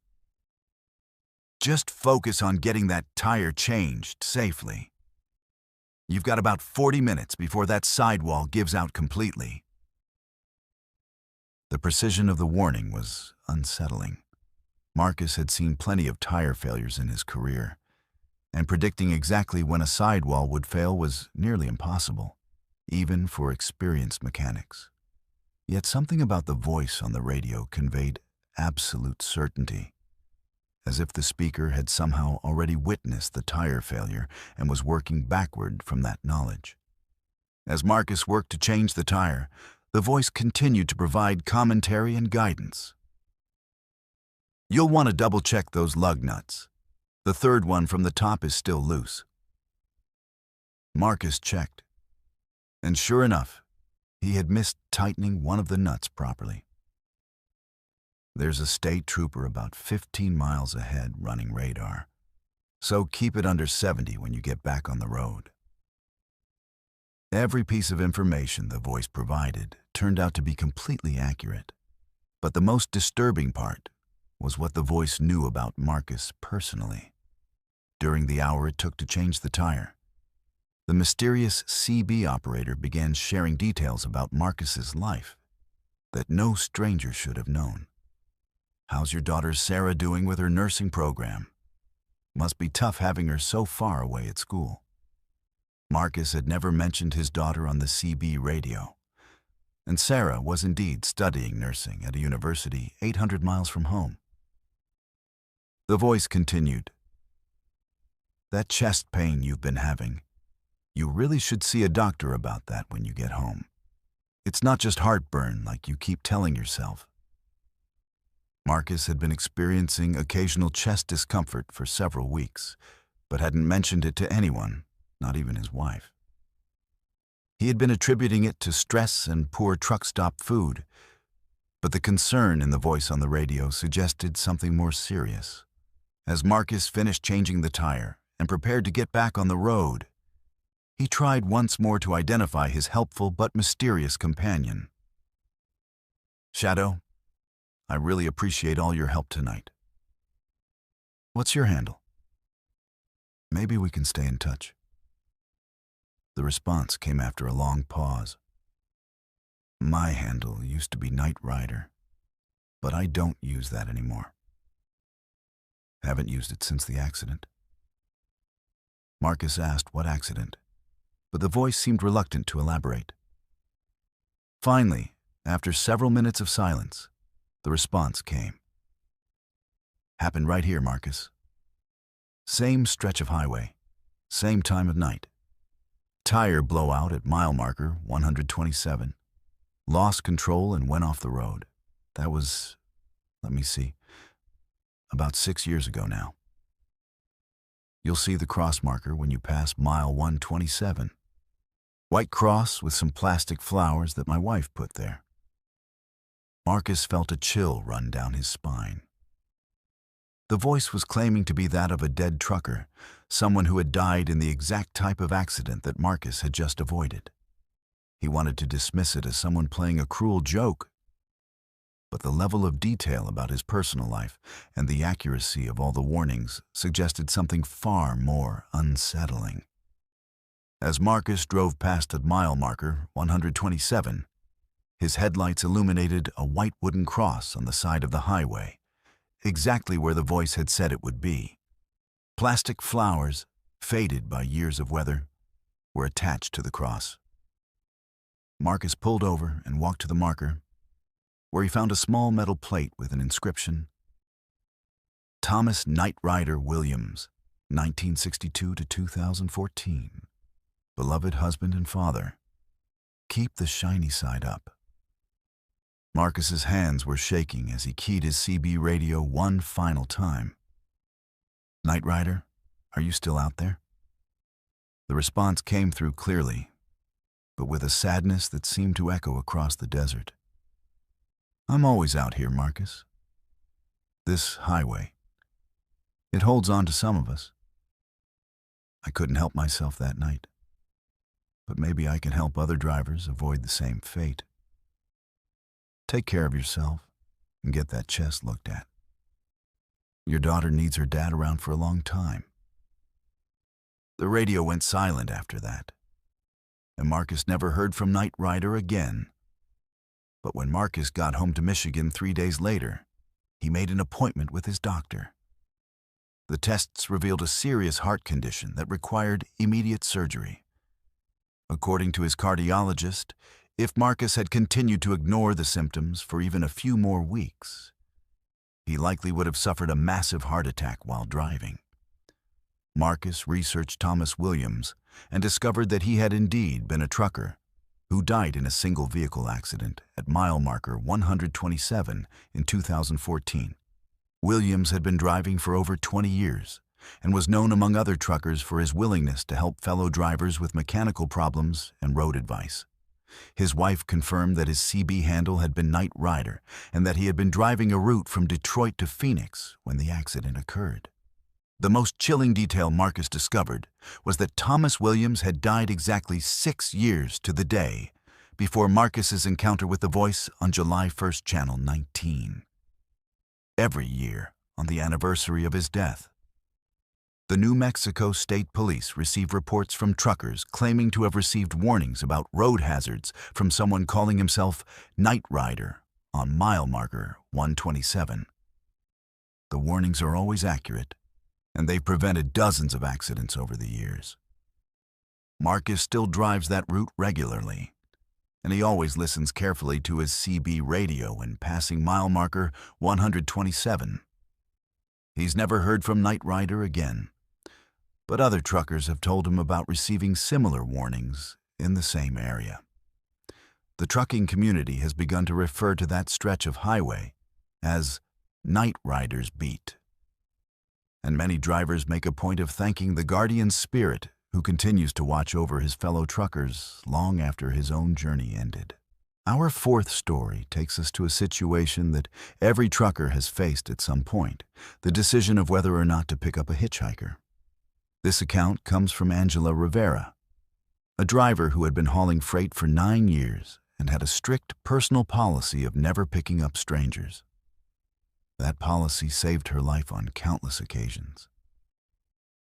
Just focus on getting that tire changed safely. You've got about 40 minutes before that sidewall gives out completely." The precision of the warning was unsettling. Marcus had seen plenty of tire failures in his career, and predicting exactly when a sidewall would fail was nearly impossible, even for experienced mechanics. Yet something about the voice on the radio conveyed absolute certainty, as if the speaker had somehow already witnessed the tire failure and was working backward from that knowledge. As Marcus worked to change the tire, the voice continued to provide commentary and guidance. "You'll want to double-check those lug nuts. The third one from the top is still loose." Marcus checked, and sure enough, he had missed tightening one of the nuts properly. There's a state trooper about 15 miles ahead running radar, so keep it under 70 when you get back on the road. Every piece of information the voice provided turned out to be completely accurate. But the most disturbing part was what the voice knew about Marcus personally. During the hour it took to change the tire, the mysterious CB operator began sharing details about Marcus's life that no stranger should have known. "How's your daughter Sarah doing with her nursing program? Must be tough having her so far away at school." Marcus had never mentioned his daughter on the CB radio, and Sarah was indeed studying nursing at a university 800 miles from home. The voice continued, "That chest pain you've been having, you really should see a doctor about that when you get home. It's not just heartburn like you keep telling yourself." Marcus had been experiencing occasional chest discomfort for several weeks, but hadn't mentioned it to anyone, not even his wife. He had been attributing it to stress and poor truck stop food, but the concern in the voice on the radio suggested something more serious. As Marcus finished changing the tire and prepared to get back on the road, he tried once more to identify his helpful but mysterious companion. "Shadow, I really appreciate all your help tonight. What's your handle? Maybe we can stay in touch." The response came after a long pause. "My handle used to be Knight Rider, but I don't use that anymore. Haven't used it since the accident." Marcus asked what accident, but the voice seemed reluctant to elaborate. Finally, after several minutes of silence, the response came. "Happened right here, Marcus. Same stretch of highway, same time of night. Tire blowout at mile marker 127. Lost control and went off the road. That was, let me see, about 6 years ago now. You'll see the cross marker when you pass mile 127. White cross with some plastic flowers that my wife put there." Marcus felt a chill run down his spine. The voice was claiming to be that of a dead trucker, someone who had died in the exact type of accident that Marcus had just avoided. He wanted to dismiss it as someone playing a cruel joke, but the level of detail about his personal life and the accuracy of all the warnings suggested something far more unsettling. As Marcus drove past at mile marker 127, his headlights illuminated a white wooden cross on the side of the highway, exactly where the voice had said it would be. Plastic flowers, faded by years of weather, were attached to the cross. Marcus pulled over and walked to the marker, where he found a small metal plate with an inscription, "Thomas Knight Rider Williams, 1962 to 2014. Beloved husband and father. Keep the shiny side up." Marcus's hands were shaking as he keyed his CB radio one final time. "Knight Rider, are you still out there?" The response came through clearly, but with a sadness that seemed to echo across the desert. "I'm always out here, Marcus. This highway, it holds on to some of us. I couldn't help myself that night, but maybe I can help other drivers avoid the same fate. Take care of yourself and get that chest looked at. Your daughter needs her dad around for a long time." The radio went silent after that, and Marcus never heard from Knight Rider again. But when Marcus got home to Michigan 3 days later, he made an appointment with his doctor. The tests revealed a serious heart condition that required immediate surgery. According to his cardiologist, if Marcus had continued to ignore the symptoms for even a few more weeks, he likely would have suffered a massive heart attack while driving. Marcus researched Thomas Williams and discovered that he had indeed been a trucker who died in a single vehicle accident at mile marker 127 in 2014. Williams had been driving for over 20 years and was known among other truckers for his willingness to help fellow drivers with mechanical problems and road advice. His wife confirmed that his CB handle had been Knight Rider and that he had been driving a route from Detroit to Phoenix when the accident occurred. The most chilling detail Marcus discovered was that Thomas Williams had died exactly 6 years to the day before Marcus's encounter with the voice on July 1st, Channel 19. Every year, on the anniversary of his death, the New Mexico State Police receive reports from truckers claiming to have received warnings about road hazards from someone calling himself Night Rider on mile marker 127. The warnings are always accurate, and they've prevented dozens of accidents over the years. Marcus still drives that route regularly, and he always listens carefully to his CB radio when passing mile marker 127. He's never heard from Night Rider again, but other truckers have told him about receiving similar warnings in the same area. The trucking community has begun to refer to that stretch of highway as Night Rider's Beat. And many drivers make a point of thanking the guardian spirit who continues to watch over his fellow truckers long after his own journey ended. Our fourth story takes us to a situation that every trucker has faced at some point, the decision of whether or not to pick up a hitchhiker. This account comes from Angela Rivera, a driver who had been hauling freight for 9 years and had a strict personal policy of never picking up strangers. That policy saved her life on countless occasions,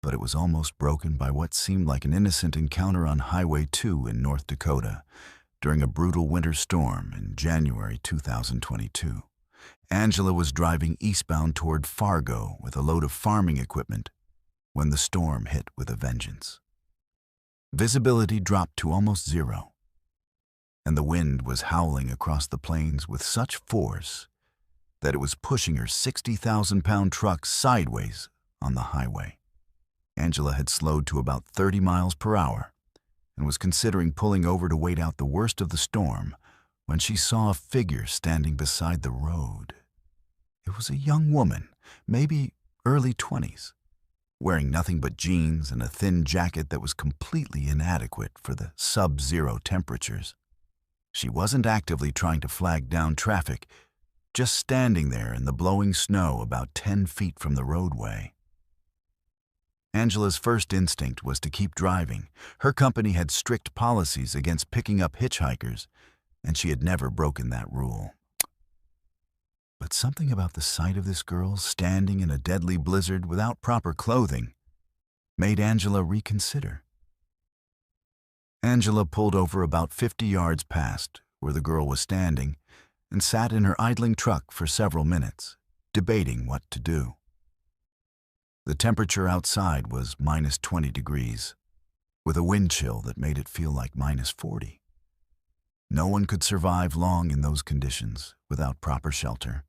but it was almost broken by what seemed like an innocent encounter on Highway 2 in North Dakota during a brutal winter storm in January 2022. Angela was driving eastbound toward Fargo with a load of farming equipment when the storm hit with a vengeance. Visibility dropped to almost zero, and the wind was howling across the plains with such force that it was pushing her 60,000-pound truck sideways on the highway. Angela had slowed to about 30 miles per hour and was considering pulling over to wait out the worst of the storm when she saw a figure standing beside the road. It was a young woman, maybe early 20s, wearing nothing but jeans and a thin jacket that was completely inadequate for the sub-zero temperatures. She wasn't actively trying to flag down traffic, just standing there in the blowing snow about 10 feet from the roadway. Angela's first instinct was to keep driving. Her company had strict policies against picking up hitchhikers, and she had never broken that rule. But something about the sight of this girl standing in a deadly blizzard without proper clothing made Angela reconsider. Angela pulled over about 50 yards past where the girl was standing and sat in her idling truck for several minutes, debating what to do. The temperature outside was minus 20 degrees, with a wind chill that made it feel like minus 40. No one could survive long in those conditions without proper shelter.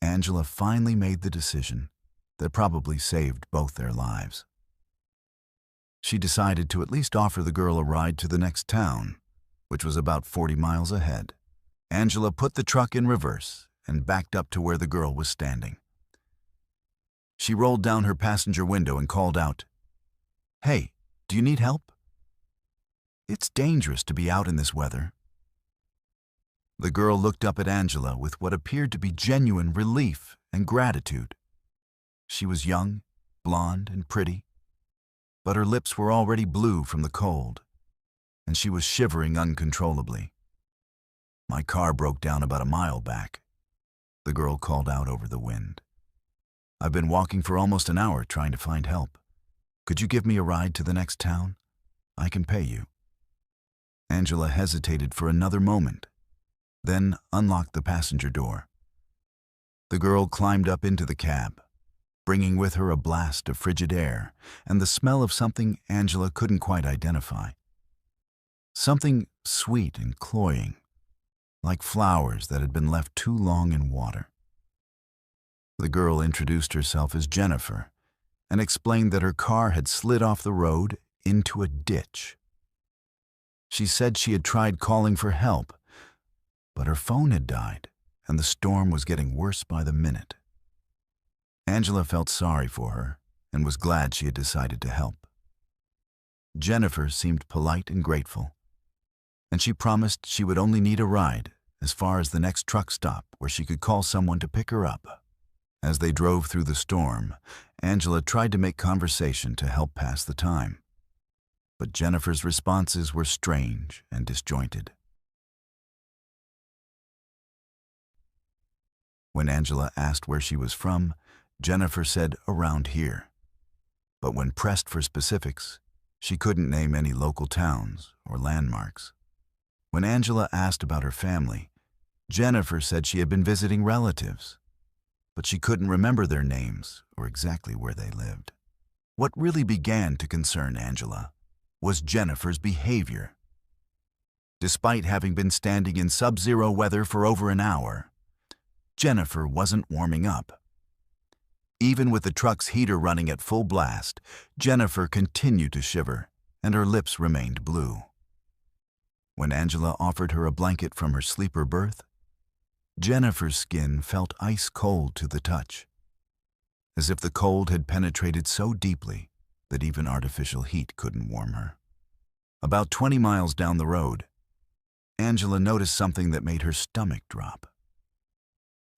Angela finally made the decision that probably saved both their lives. She decided to at least offer the girl a ride to the next town, which was about 40 miles ahead. Angela put the truck in reverse and backed up to where the girl was standing. She rolled down her passenger window and called out, "Hey, do you need help? It's dangerous to be out in this weather." The girl looked up at Angela with what appeared to be genuine relief and gratitude. She was young, blonde, and pretty, but her lips were already blue from the cold, and she was shivering uncontrollably. "My car broke down about a mile back," the girl called out over the wind. "I've been walking for almost an hour trying to find help. Could you give me a ride to the next town? I can pay you." Angela hesitated for another moment, then unlocked the passenger door. The girl climbed up into the cab, bringing with her a blast of frigid air and the smell of something Angela couldn't quite identify. Something sweet and cloying, like flowers that had been left too long in water. The girl introduced herself as Jennifer and explained that her car had slid off the road into a ditch. She said she had tried calling for help, but her phone had died, and the storm was getting worse by the minute. Angela felt sorry for her and was glad she had decided to help. Jennifer seemed polite and grateful, and she promised she would only need a ride as far as the next truck stop where she could call someone to pick her up. As they drove through the storm, Angela tried to make conversation to help pass the time, but Jennifer's responses were strange and disjointed. When Angela asked where she was from, Jennifer said around here. But when pressed for specifics, she couldn't name any local towns or landmarks. When Angela asked about her family, Jennifer said she had been visiting relatives, but she couldn't remember their names or exactly where they lived. What really began to concern Angela was Jennifer's behavior. Despite having been standing in sub-zero weather for over an hour, Jennifer wasn't warming up. Even with the truck's heater running at full blast, Jennifer continued to shiver, and her lips remained blue. When Angela offered her a blanket from her sleeper berth, Jennifer's skin felt ice cold to the touch, as if the cold had penetrated so deeply that even artificial heat couldn't warm her. About 20 miles down the road, Angela noticed something that made her stomach drop.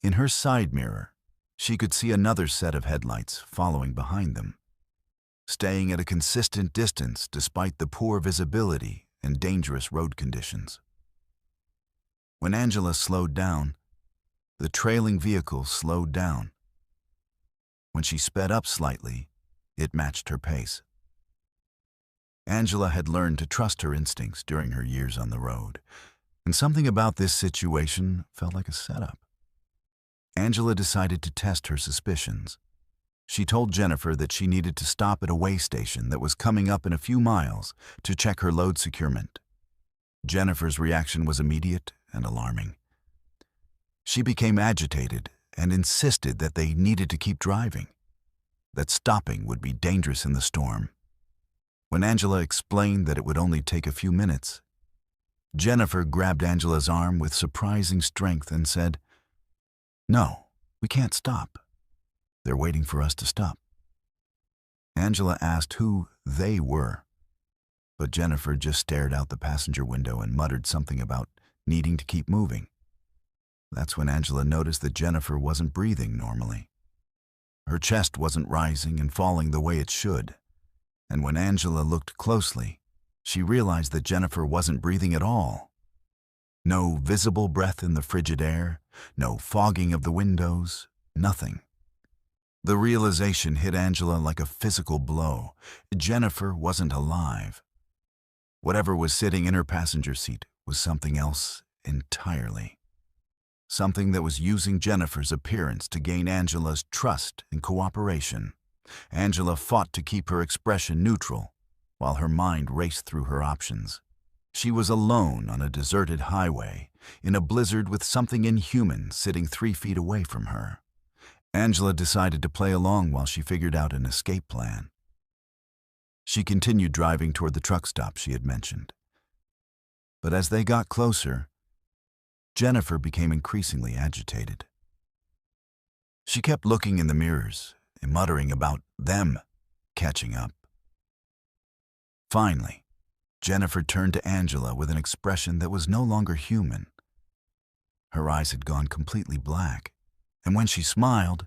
In her side mirror, she could see another set of headlights following behind them, staying at a consistent distance despite the poor visibility and dangerous road conditions. When Angela slowed down, the trailing vehicle slowed down. When she sped up slightly, it matched her pace. Angela had learned to trust her instincts during her years on the road, and something about this situation felt like a setup. Angela decided to test her suspicions. She told Jennifer that she needed to stop at a way station that was coming up in a few miles to check her load securement. Jennifer's reaction was immediate and alarming. She became agitated and insisted that they needed to keep driving, that stopping would be dangerous in the storm. When Angela explained that it would only take a few minutes, Jennifer grabbed Angela's arm with surprising strength and said, "No, we can't stop. They're waiting for us to stop." Angela asked who they were, but Jennifer just stared out the passenger window and muttered something about needing to keep moving. That's when Angela noticed that Jennifer wasn't breathing normally. Her chest wasn't rising and falling the way it should, and when Angela looked closely, she realized that Jennifer wasn't breathing at all. No visible breath in the frigid air, no fogging of the windows, nothing. The realization hit Angela like a physical blow. Jennifer wasn't alive. Whatever was sitting in her passenger seat was something else entirely. Something that was using Jennifer's appearance to gain Angela's trust and cooperation. Angela fought to keep her expression neutral, while her mind raced through her options. She was alone on a deserted highway, in a blizzard with something inhuman sitting 3 feet away from her. Angela decided to play along while she figured out an escape plan. She continued driving toward the truck stop she had mentioned. But as they got closer, Jennifer became increasingly agitated. She kept looking in the mirrors and muttering about them catching up. Finally, Jennifer turned to Angela with an expression that was no longer human. Her eyes had gone completely black, and when she smiled,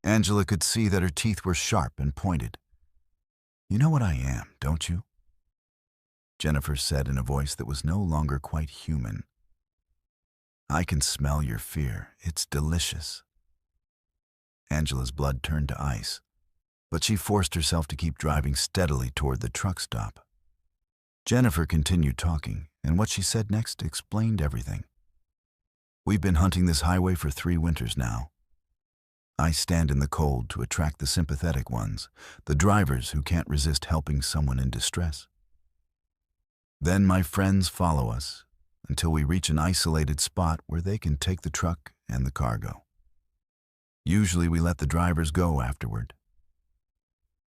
Angela could see that her teeth were sharp and pointed. "You know what I am, don't you?" Jennifer said in a voice that was no longer quite human. "I can smell your fear. It's delicious." Angela's blood turned to ice, but she forced herself to keep driving steadily toward the truck stop. Jennifer continued talking, and what she said next explained everything. "We've been hunting this highway for 3 winters now. I stand in the cold to attract the sympathetic ones, the drivers who can't resist helping someone in distress. Then my friends follow us until we reach an isolated spot where they can take the truck and the cargo. Usually we let the drivers go afterward.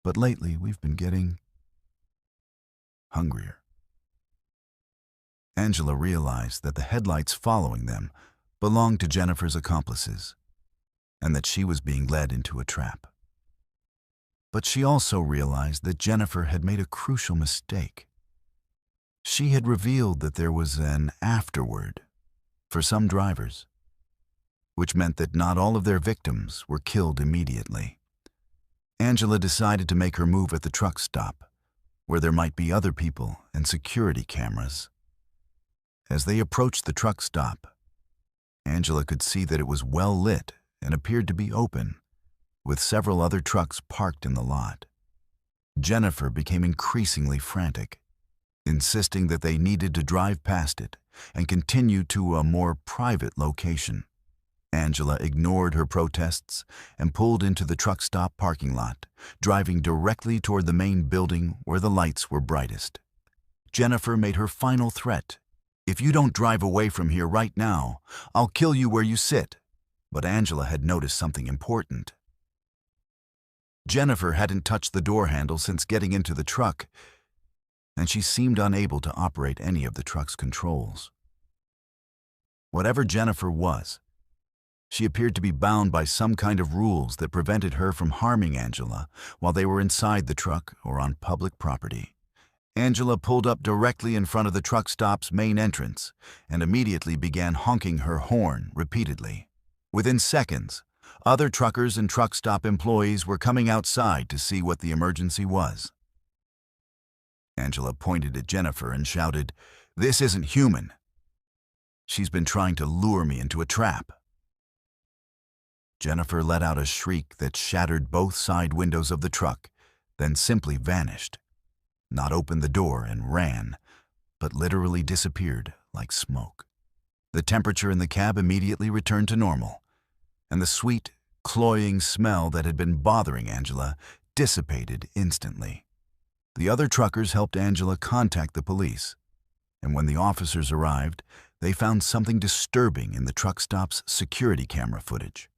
But lately we've been getting hungrier." Angela realized that the headlights following them belonged to Jennifer's accomplices, and that she was being led into a trap. But she also realized that Jennifer had made a crucial mistake. She had revealed that there was an afterward for some drivers, which meant that not all of their victims were killed immediately. Angela decided to make her move at the truck stop, where there might be other people and security cameras. As they approached the truck stop, Angela could see that it was well lit and appeared to be open, with several other trucks parked in the lot. Jennifer became increasingly frantic, insisting that they needed to drive past it and continue to a more private location. Angela ignored her protests and pulled into the truck stop parking lot, driving directly toward the main building where the lights were brightest. Jennifer made her final threat. "If you don't drive away from here right now, I'll kill you where you sit." But Angela had noticed something important. Jennifer hadn't touched the door handle since getting into the truck, and she seemed unable to operate any of the truck's controls. Whatever Jennifer was, she appeared to be bound by some kind of rules that prevented her from harming Angela while they were inside the truck or on public property. Angela pulled up directly in front of the truck stop's main entrance and immediately began honking her horn repeatedly. Within seconds, other truckers and truck stop employees were coming outside to see what the emergency was. Angela pointed at Jennifer and shouted, "This isn't human. She's been trying to lure me into a trap." Jennifer let out a shriek that shattered both side windows of the truck, then simply vanished, not opened the door and ran, but literally disappeared like smoke. The temperature in the cab immediately returned to normal, and the sweet, cloying smell that had been bothering Angela dissipated instantly. The other truckers helped Angela contact the police, and when the officers arrived, they found something disturbing in the truck stop's security camera footage.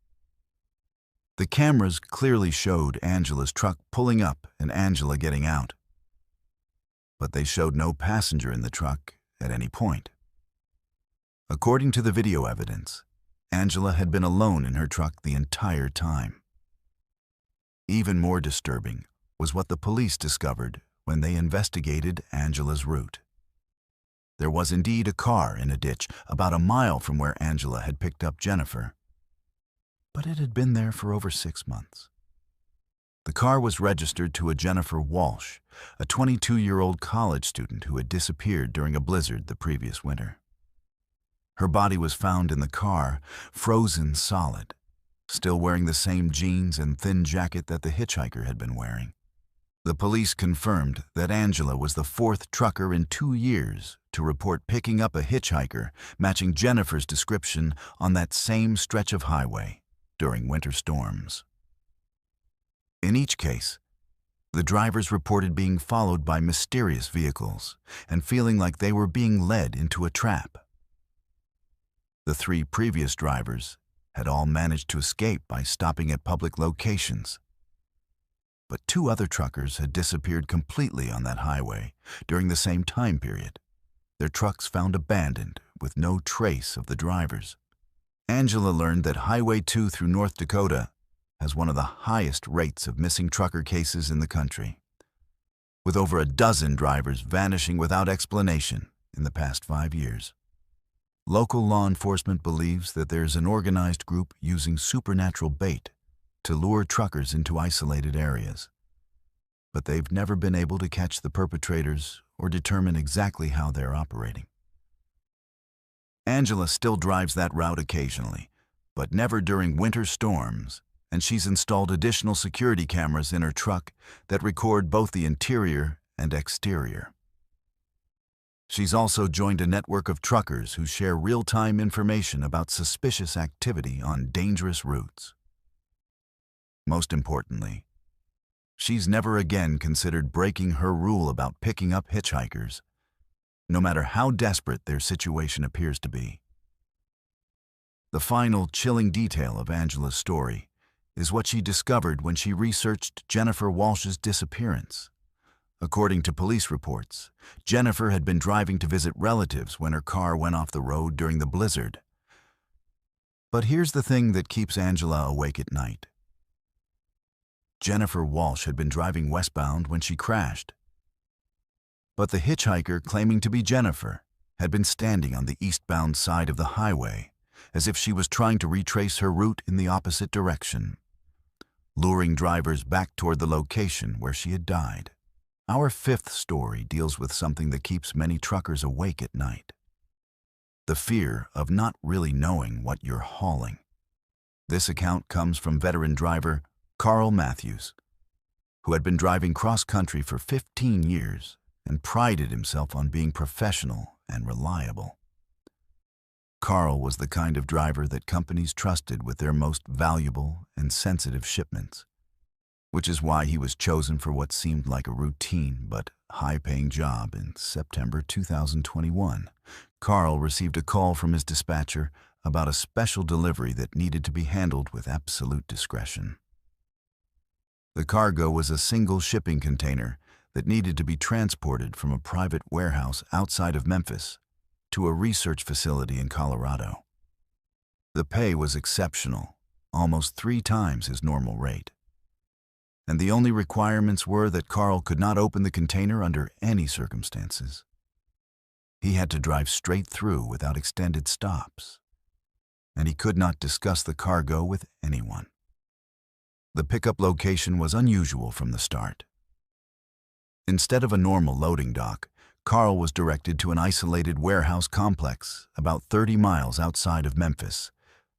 The cameras clearly showed Angela's truck pulling up and Angela getting out, but they showed no passenger in the truck at any point. According to the video evidence, Angela had been alone in her truck the entire time. Even more disturbing was what the police discovered when they investigated Angela's route. There was indeed a car in a ditch about a mile from where Angela had picked up Jennifer, but it had been there for over 6 months. The car was registered to a Jennifer Walsh, a 22-year-old college student who had disappeared during a blizzard the previous winter. Her body was found in the car, frozen solid, still wearing the same jeans and thin jacket that the hitchhiker had been wearing. The police confirmed that Angela was the 4th trucker in 2 years to report picking up a hitchhiker matching Jennifer's description on that same stretch of highway during winter storms. In each case, the drivers reported being followed by mysterious vehicles and feeling like they were being led into a trap. The 3 previous drivers had all managed to escape by stopping at public locations. But 2 other truckers had disappeared completely on that highway during the same time period, their trucks found abandoned with no trace of the drivers. Angela learned that Highway 2 through North Dakota has one of the highest rates of missing trucker cases in the country, with over a dozen drivers vanishing without explanation in the past 5 years. Local law enforcement believes that there's an organized group using supernatural bait to lure truckers into isolated areas, but they've never been able to catch the perpetrators or determine exactly how they're operating. Angela still drives that route occasionally, but never during winter storms, and she's installed additional security cameras in her truck that record both the interior and exterior. She's also joined a network of truckers who share real-time information about suspicious activity on dangerous routes. Most importantly, she's never again considered breaking her rule about picking up hitchhikers, no matter how desperate their situation appears to be. The final chilling detail of Angela's story is what she discovered when she researched Jennifer Walsh's disappearance. According to police reports, Jennifer had been driving to visit relatives when her car went off the road during the blizzard. But here's the thing that keeps Angela awake at night. Jennifer Walsh had been driving westbound when she crashed. But the hitchhiker claiming to be Jennifer had been standing on the eastbound side of the highway, as if she was trying to retrace her route in the opposite direction, luring drivers back toward the location where she had died. Our 5th story deals with something that keeps many truckers awake at night: the fear of not really knowing what you're hauling. This account comes from veteran driver Carl Matthews, who had been driving cross-country for 15 years and prided himself on being professional and reliable. Carl was the kind of driver that companies trusted with their most valuable and sensitive shipments, which is why he was chosen for what seemed like a routine but high-paying job in September 2021. Carl received a call from his dispatcher about a special delivery that needed to be handled with absolute discretion. The cargo was a single shipping container that needed to be transported from a private warehouse outside of Memphis to a research facility in Colorado. The pay was exceptional, almost 3 times his normal rate. And the only requirements were that Carl could not open the container under any circumstances. He had to drive straight through without extended stops, and he could not discuss the cargo with anyone. The pickup location was unusual from the start. Instead of a normal loading dock, Carl was directed to an isolated warehouse complex about 30 miles outside of Memphis,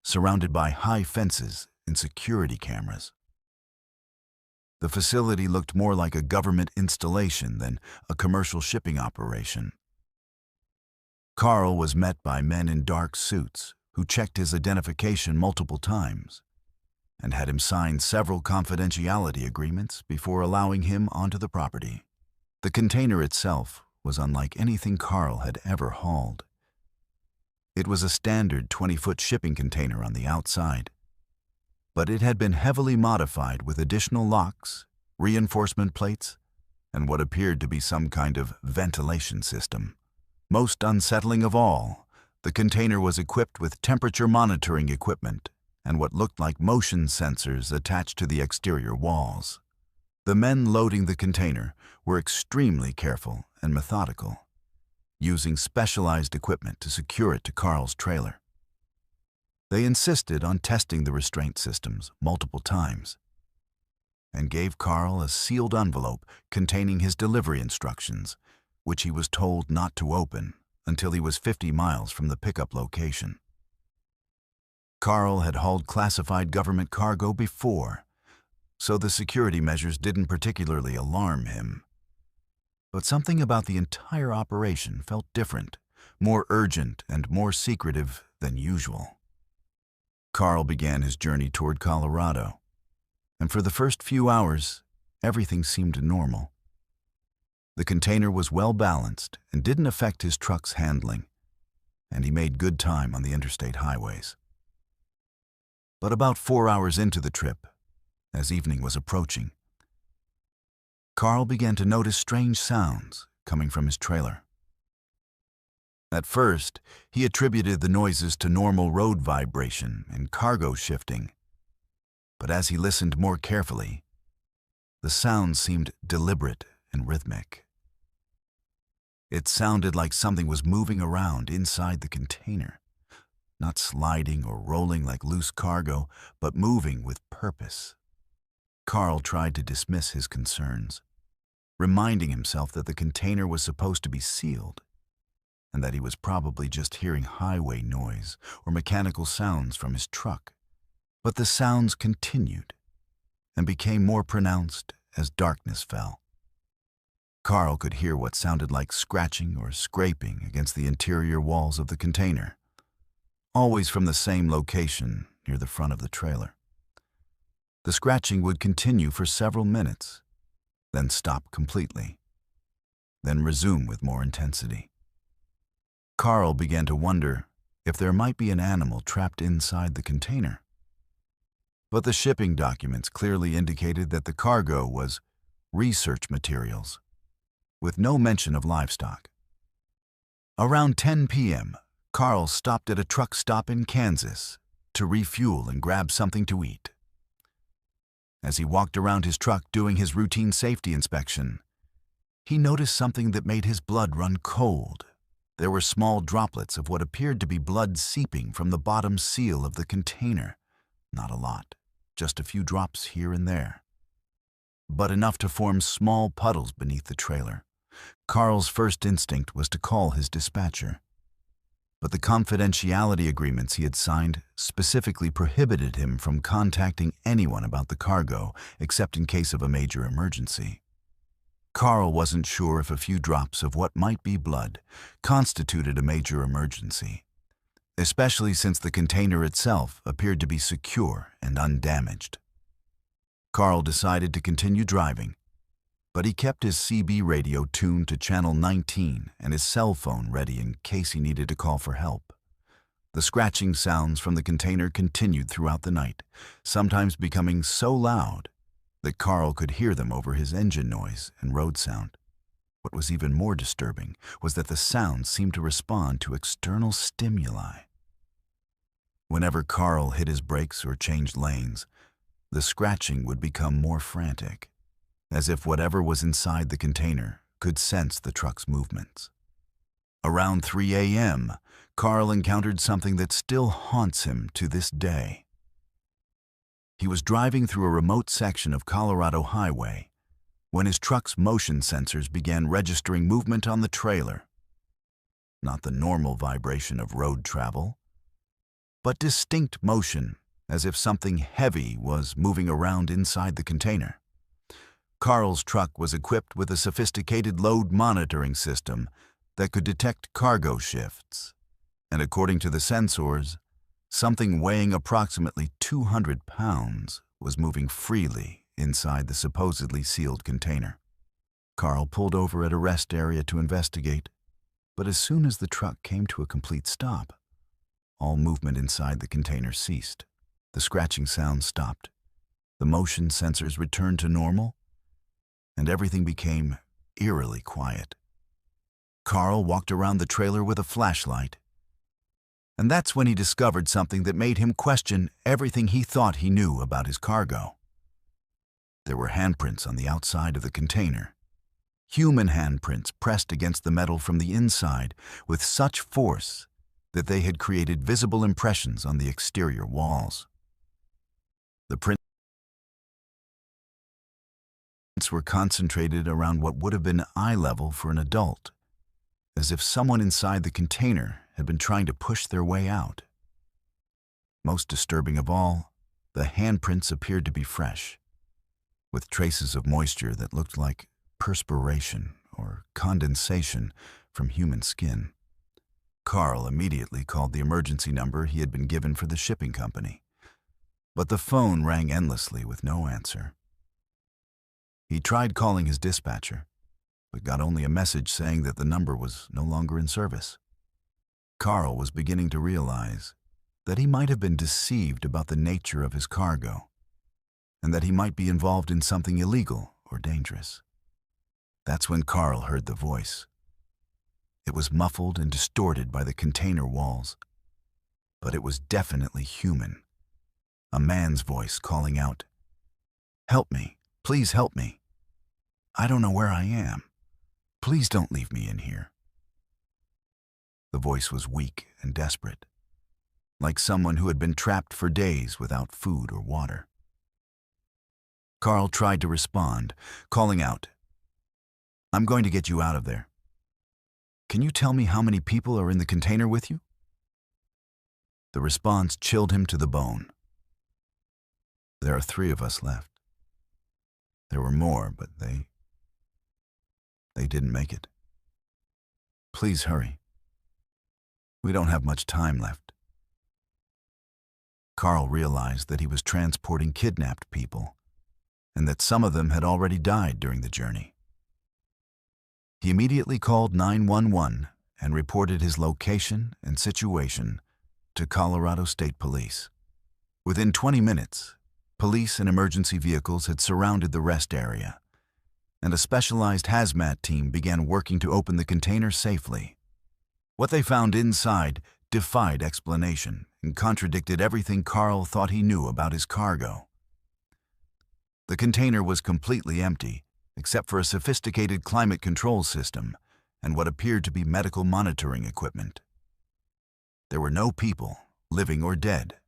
surrounded by high fences and security cameras. The facility looked more like a government installation than a commercial shipping operation. Carl was met by men in dark suits who checked his identification multiple times and had him sign several confidentiality agreements before allowing him onto the property. The container itself was unlike anything Carl had ever hauled. It was a standard 20-foot shipping container on the outside, but it had been heavily modified with additional locks, reinforcement plates, and what appeared to be some kind of ventilation system. Most unsettling of all, the container was equipped with temperature monitoring equipment and what looked like motion sensors attached to the exterior walls. The men loading the container were extremely careful and methodical, using specialized equipment to secure it to Carl's trailer. They insisted on testing the restraint systems multiple times and gave Carl a sealed envelope containing his delivery instructions, which he was told not to open until he was 50 miles from the pickup location. Carl had hauled classified government cargo before, so the security measures didn't particularly alarm him. But something about the entire operation felt different, more urgent and more secretive than usual. Carl began his journey toward Colorado, and for the first few hours, everything seemed normal. The container was well balanced and didn't affect his truck's handling, and he made good time on the interstate highways. But about 4 hours into the trip, as evening was approaching, Carl began to notice strange sounds coming from his trailer. At first, he attributed the noises to normal road vibration and cargo shifting, but as he listened more carefully, the sounds seemed deliberate and rhythmic. It sounded like something was moving around inside the container, not sliding or rolling like loose cargo, but moving with purpose. Carl tried to dismiss his concerns, reminding himself that the container was supposed to be sealed and that he was probably just hearing highway noise or mechanical sounds from his truck. But the sounds continued and became more pronounced as darkness fell. Carl could hear what sounded like scratching or scraping against the interior walls of the container, always from the same location near the front of the trailer. The scratching would continue for several minutes, then stop completely, then resume with more intensity. Carl began to wonder if there might be an animal trapped inside the container. But the shipping documents clearly indicated that the cargo was research materials, with no mention of livestock. Around 10 p.m., Carl stopped at a truck stop in Kansas to refuel and grab something to eat. As he walked around his truck doing his routine safety inspection, he noticed something that made his blood run cold. There were small droplets of what appeared to be blood seeping from the bottom seal of the container. Not a lot, just a few drops here and there, but enough to form small puddles beneath the trailer. Carl's first instinct was to call his dispatcher. but the confidentiality agreements he had signed specifically prohibited him from contacting anyone about the cargo except in case of a major emergency. Carl wasn't sure if a few drops of what might be blood constituted a major emergency, especially since the container itself appeared to be secure and undamaged. Carl decided to continue driving, but he kept his CB radio tuned to channel 19 and his cell phone ready in case he needed to call for help. The scratching sounds from the container continued throughout the night, sometimes becoming so loud that Carl could hear them over his engine noise and road sound. What was even more disturbing was that the sounds seemed to respond to external stimuli. Whenever Carl hit his brakes or changed lanes, the scratching would become more frantic, as if whatever was inside the container could sense the truck's movements. Around 3 a.m., Carl encountered something that still haunts him to this day. He was driving through a remote section of Colorado Highway when his truck's motion sensors began registering movement on the trailer. Not the normal vibration of road travel, but distinct motion, as if something heavy was moving around inside the container. Carl's truck was equipped with a sophisticated load monitoring system that could detect cargo shifts, and according to the sensors, something weighing approximately 200 pounds was moving freely inside the supposedly sealed container. Carl pulled over at a rest area to investigate, but as soon as the truck came to a complete stop, all movement inside the container ceased. The scratching sound stopped, the motion sensors returned to normal, and everything became eerily quiet. Carl walked around the trailer with a flashlight, and that's when he discovered something that made him question everything he thought he knew about his cargo. There were handprints on the outside of the container, human handprints pressed against the metal from the inside with such force that they had created visible impressions on the exterior walls. The prints were concentrated around what would have been eye level for an adult, as if someone inside the container had been trying to push their way out. Most disturbing of all, the handprints appeared to be fresh, with traces of moisture that looked like perspiration or condensation from human skin. Carl immediately called the emergency number he had been given for the shipping company, but the phone rang endlessly with no answer. He tried calling his dispatcher, but got only a message saying that the number was no longer in service. Carl was beginning to realize that he might have been deceived about the nature of his cargo, and that he might be involved in something illegal or dangerous. That's when Carl heard the voice. It was muffled and distorted by the container walls, but it was definitely human. A man's voice calling out, "Help me, please help me. I don't know where I am. Please don't leave me in here." The voice was weak and desperate, like someone who had been trapped for days without food or water. Carl tried to respond, calling out, "I'm going to get you out of there. Can you tell me how many people are in the container with you?" The response chilled him to the bone. "There are 3 of us left. There were more, but they didn't make it. Please hurry. We don't have much time left." Carl realized that he was transporting kidnapped people, and that some of them had already died during the journey. He immediately called 911 and reported his location and situation to Colorado State Police. Within 20 minutes, police and emergency vehicles had surrounded the rest area, and a specialized hazmat team began working to open the container safely. What they found inside defied explanation and contradicted everything Carl thought he knew about his cargo. The container was completely empty, except for a sophisticated climate control system and what appeared to be medical monitoring equipment. There were no people, living or dead,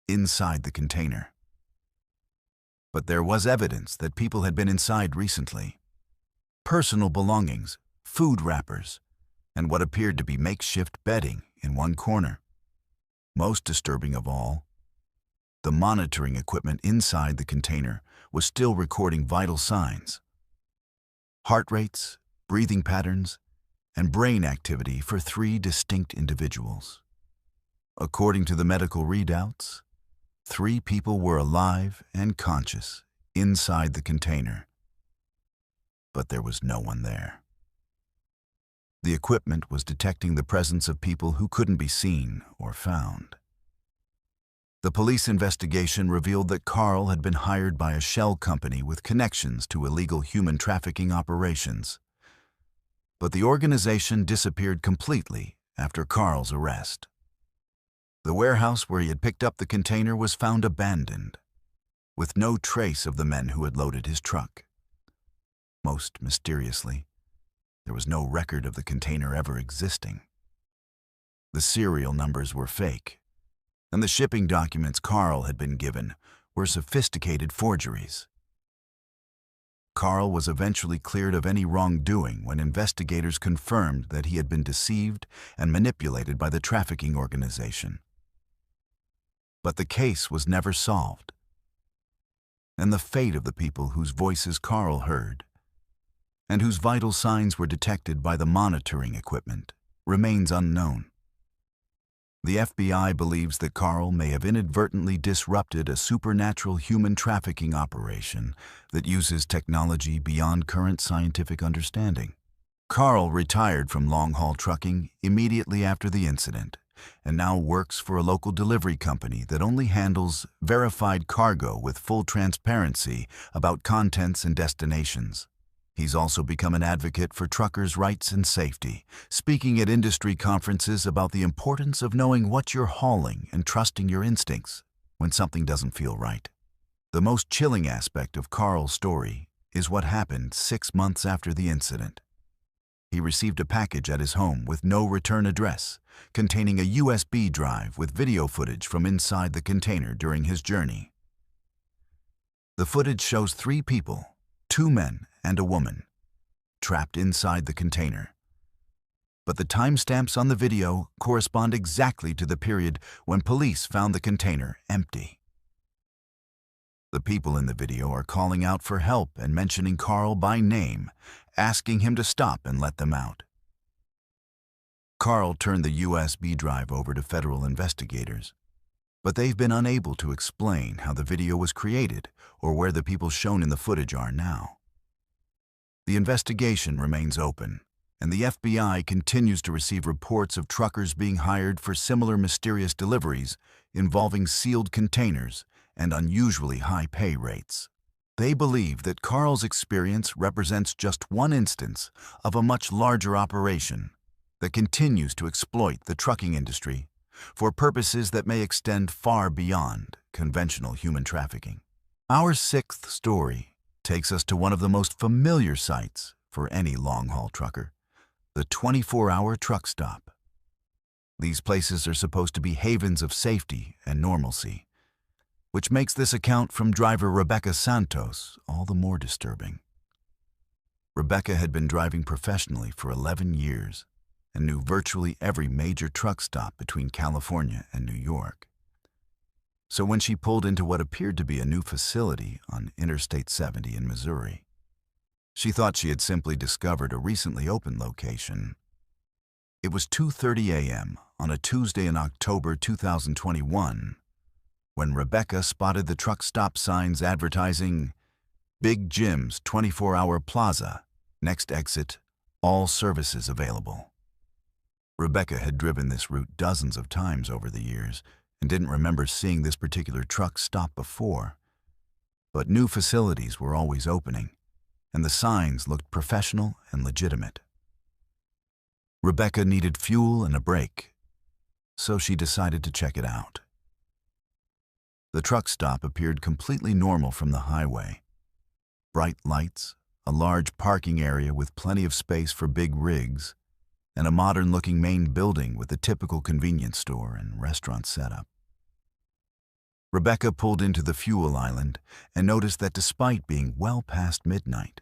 inside the container. But there was evidence that people had been inside recently. Personal belongings, food wrappers, and what appeared to be makeshift bedding in one corner. Most disturbing of all, the monitoring equipment inside the container was still recording vital signs: heart rates, breathing patterns, and brain activity for 3 distinct individuals. According to the medical readouts, 3 people were alive and conscious inside the container, but there was no one there. The equipment was detecting the presence of people who couldn't be seen or found. The police investigation revealed that Carl had been hired by a shell company with connections to illegal human trafficking operations. But the organization disappeared completely after Carl's arrest. The warehouse where he had picked up the container was found abandoned, with no trace of the men who had loaded his truck. Most mysteriously, there was no record of the container ever existing. The serial numbers were fake, and the shipping documents Carl had been given were sophisticated forgeries. Carl was eventually cleared of any wrongdoing when investigators confirmed that he had been deceived and manipulated by the trafficking organization. But the case was never solved, and the fate of the people whose voices Carl heard and whose vital signs were detected by the monitoring equipment remains unknown. The FBI believes that Carl may have inadvertently disrupted a supernatural human trafficking operation that uses technology beyond current scientific understanding. Carl retired from long-haul trucking immediately after the incident and now works for a local delivery company that only handles verified cargo with full transparency about contents and destinations. He's also become an advocate for truckers' rights and safety, speaking at industry conferences about the importance of knowing what you're hauling and trusting your instincts when something doesn't feel right. The most chilling aspect of Carl's story is what happened 6 months after the incident. He received a package at his home with no return address, containing a USB drive with video footage from inside the container during his journey. The footage shows 3 people, 2 men and a woman, trapped inside the container. But the timestamps on the video correspond exactly to the period when police found the container empty. The people in the video are calling out for help and mentioning Carl by name, asking him to stop and let them out. Carl turned the USB drive over to federal investigators, but they've been unable to explain how the video was created or where the people shown in the footage are now. The investigation remains open, and the FBI continues to receive reports of truckers being hired for similar mysterious deliveries involving sealed containers and unusually high pay rates. They believe that Carl's experience represents just one instance of a much larger operation that continues to exploit the trucking industry for purposes that may extend far beyond conventional human trafficking. Our 6th story takes us to one of the most familiar sights for any long-haul trucker, the 24-hour truck stop. These places are supposed to be havens of safety and normalcy, which makes this account from driver Rebecca Santos all the more disturbing. Rebecca had been driving professionally for 11 years and knew virtually every major truck stop between California and New York. So when she pulled into what appeared to be a new facility on Interstate 70 in Missouri, she thought she had simply discovered a recently opened location. It was 2:30 a.m. on a Tuesday in October 2021 when Rebecca spotted the truck stop signs advertising Big Jim's 24-hour plaza, next exit, all services available. Rebecca had driven this route dozens of times over the years and didn't remember seeing this particular truck stop before. But new facilities were always opening, and the signs looked professional and legitimate. Rebecca needed fuel and a break, so she decided to check it out. The truck stop appeared completely normal from the highway. Bright lights, a large parking area with plenty of space for big rigs, and a modern-looking main building with a typical convenience store and restaurant setup. Rebecca pulled into the fuel island and noticed that despite being well past midnight,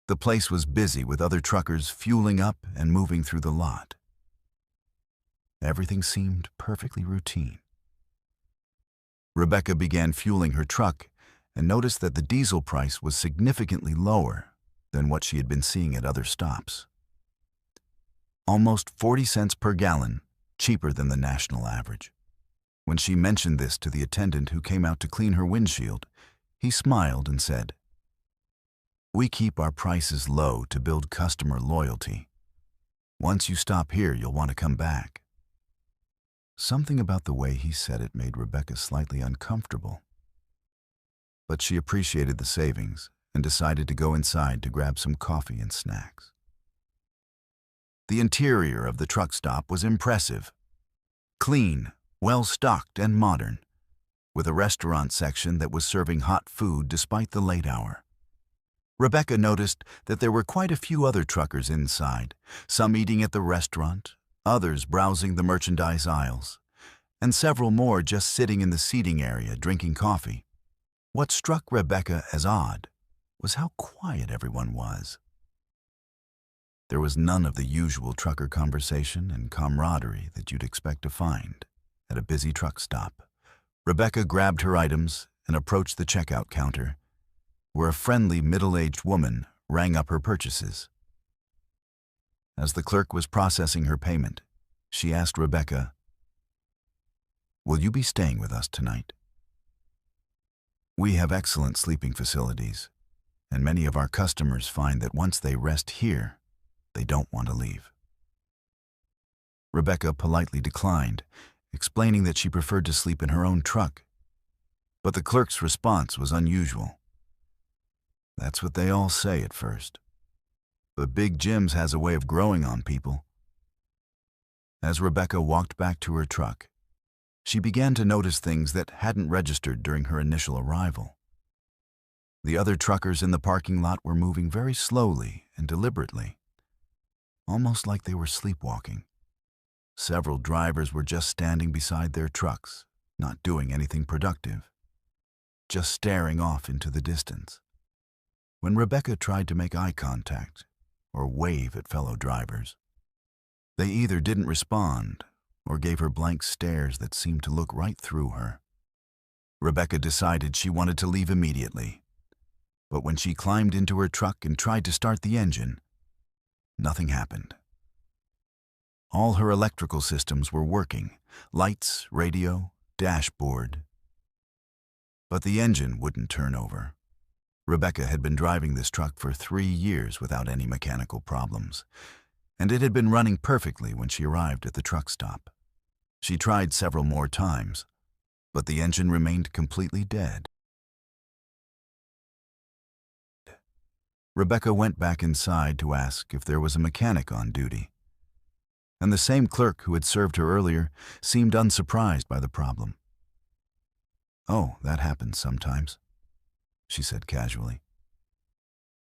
the place was busy with other truckers fueling up and moving through the lot. Everything seemed perfectly routine. Rebecca began fueling her truck and noticed that the diesel price was significantly lower than what she had been seeing at other stops. Almost 40 cents per gallon, cheaper than the national average. When she mentioned this to the attendant who came out to clean her windshield, he smiled and said, "We keep our prices low to build customer loyalty. Once you stop here, you'll want to come back." Something about the way he said it made Rebecca slightly uncomfortable. But she appreciated the savings and decided to go inside to grab some coffee and snacks. The interior of the truck stop was impressive. Clean, well-stocked and modern, with a restaurant section that was serving hot food despite the late hour. Rebecca noticed that there were quite a few other truckers inside, some eating at the restaurant, others browsing the merchandise aisles, and several more just sitting in the seating area drinking coffee. What struck Rebecca as odd was how quiet everyone was. There was none of the usual trucker conversation and camaraderie that you'd expect to find at a busy truck stop. Rebecca grabbed her items and approached the checkout counter, where a friendly middle-aged woman rang up her purchases. As the clerk was processing her payment, she asked Rebecca, "Will you be staying with us tonight? We have excellent sleeping facilities, and many of our customers find that once they rest here, they don't want to leave." Rebecca politely declined, explaining that she preferred to sleep in her own truck. But the clerk's response was unusual. "That's what they all say at first. But Big Jim's has a way of growing on people." As Rebecca walked back to her truck, she began to notice things that hadn't registered during her initial arrival. The other truckers in the parking lot were moving very slowly and deliberately, almost like they were sleepwalking. Several drivers were just standing beside their trucks, not doing anything productive, just staring off into the distance. When Rebecca tried to make eye contact or wave at fellow drivers, they either didn't respond or gave her blank stares that seemed to look right through her. Rebecca decided she wanted to leave immediately, but when she climbed into her truck and tried to start the engine, nothing happened. All her electrical systems were working, lights, radio, dashboard. But the engine wouldn't turn over. Rebecca had been driving this truck for 3 years without any mechanical problems, and it had been running perfectly when she arrived at the truck stop. She tried several more times, but the engine remained completely dead. Rebecca went back inside to ask if there was a mechanic on duty, and the same clerk who had served her earlier seemed unsurprised by the problem. "Oh, that happens sometimes," she said casually.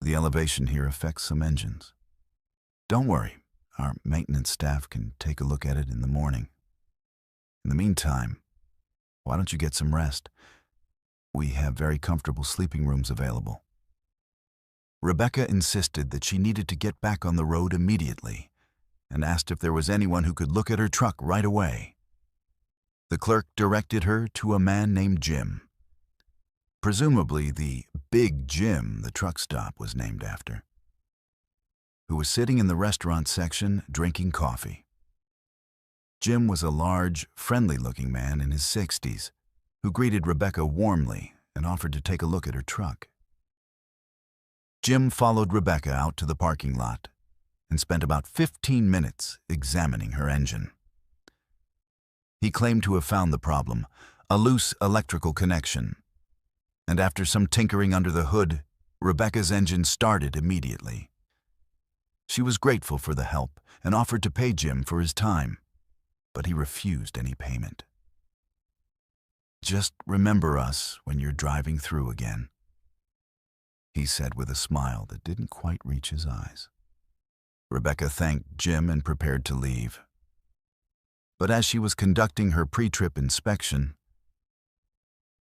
"The elevation here affects some engines. Don't worry, our maintenance staff can take a look at it in the morning. In the meantime, why don't you get some rest? We have very comfortable sleeping rooms available." Rebecca insisted that she needed to get back on the road immediately and asked if there was anyone who could look at her truck right away. The clerk directed her to a man named Jim, presumably the Big Jim the truck stop was named after, who was sitting in the restaurant section drinking coffee. Jim was a large, friendly-looking man in his 60s who greeted Rebecca warmly and offered to take a look at her truck. Jim followed Rebecca out to the parking lot and spent about 15 minutes examining her engine. He claimed to have found the problem, a loose electrical connection, and after some tinkering under the hood, Rebecca's engine started immediately. She was grateful for the help and offered to pay Jim for his time, but he refused any payment. "Just remember us when you're driving through again," he said with a smile that didn't quite reach his eyes. Rebecca thanked Jim and prepared to leave. But as she was conducting her pre-trip inspection,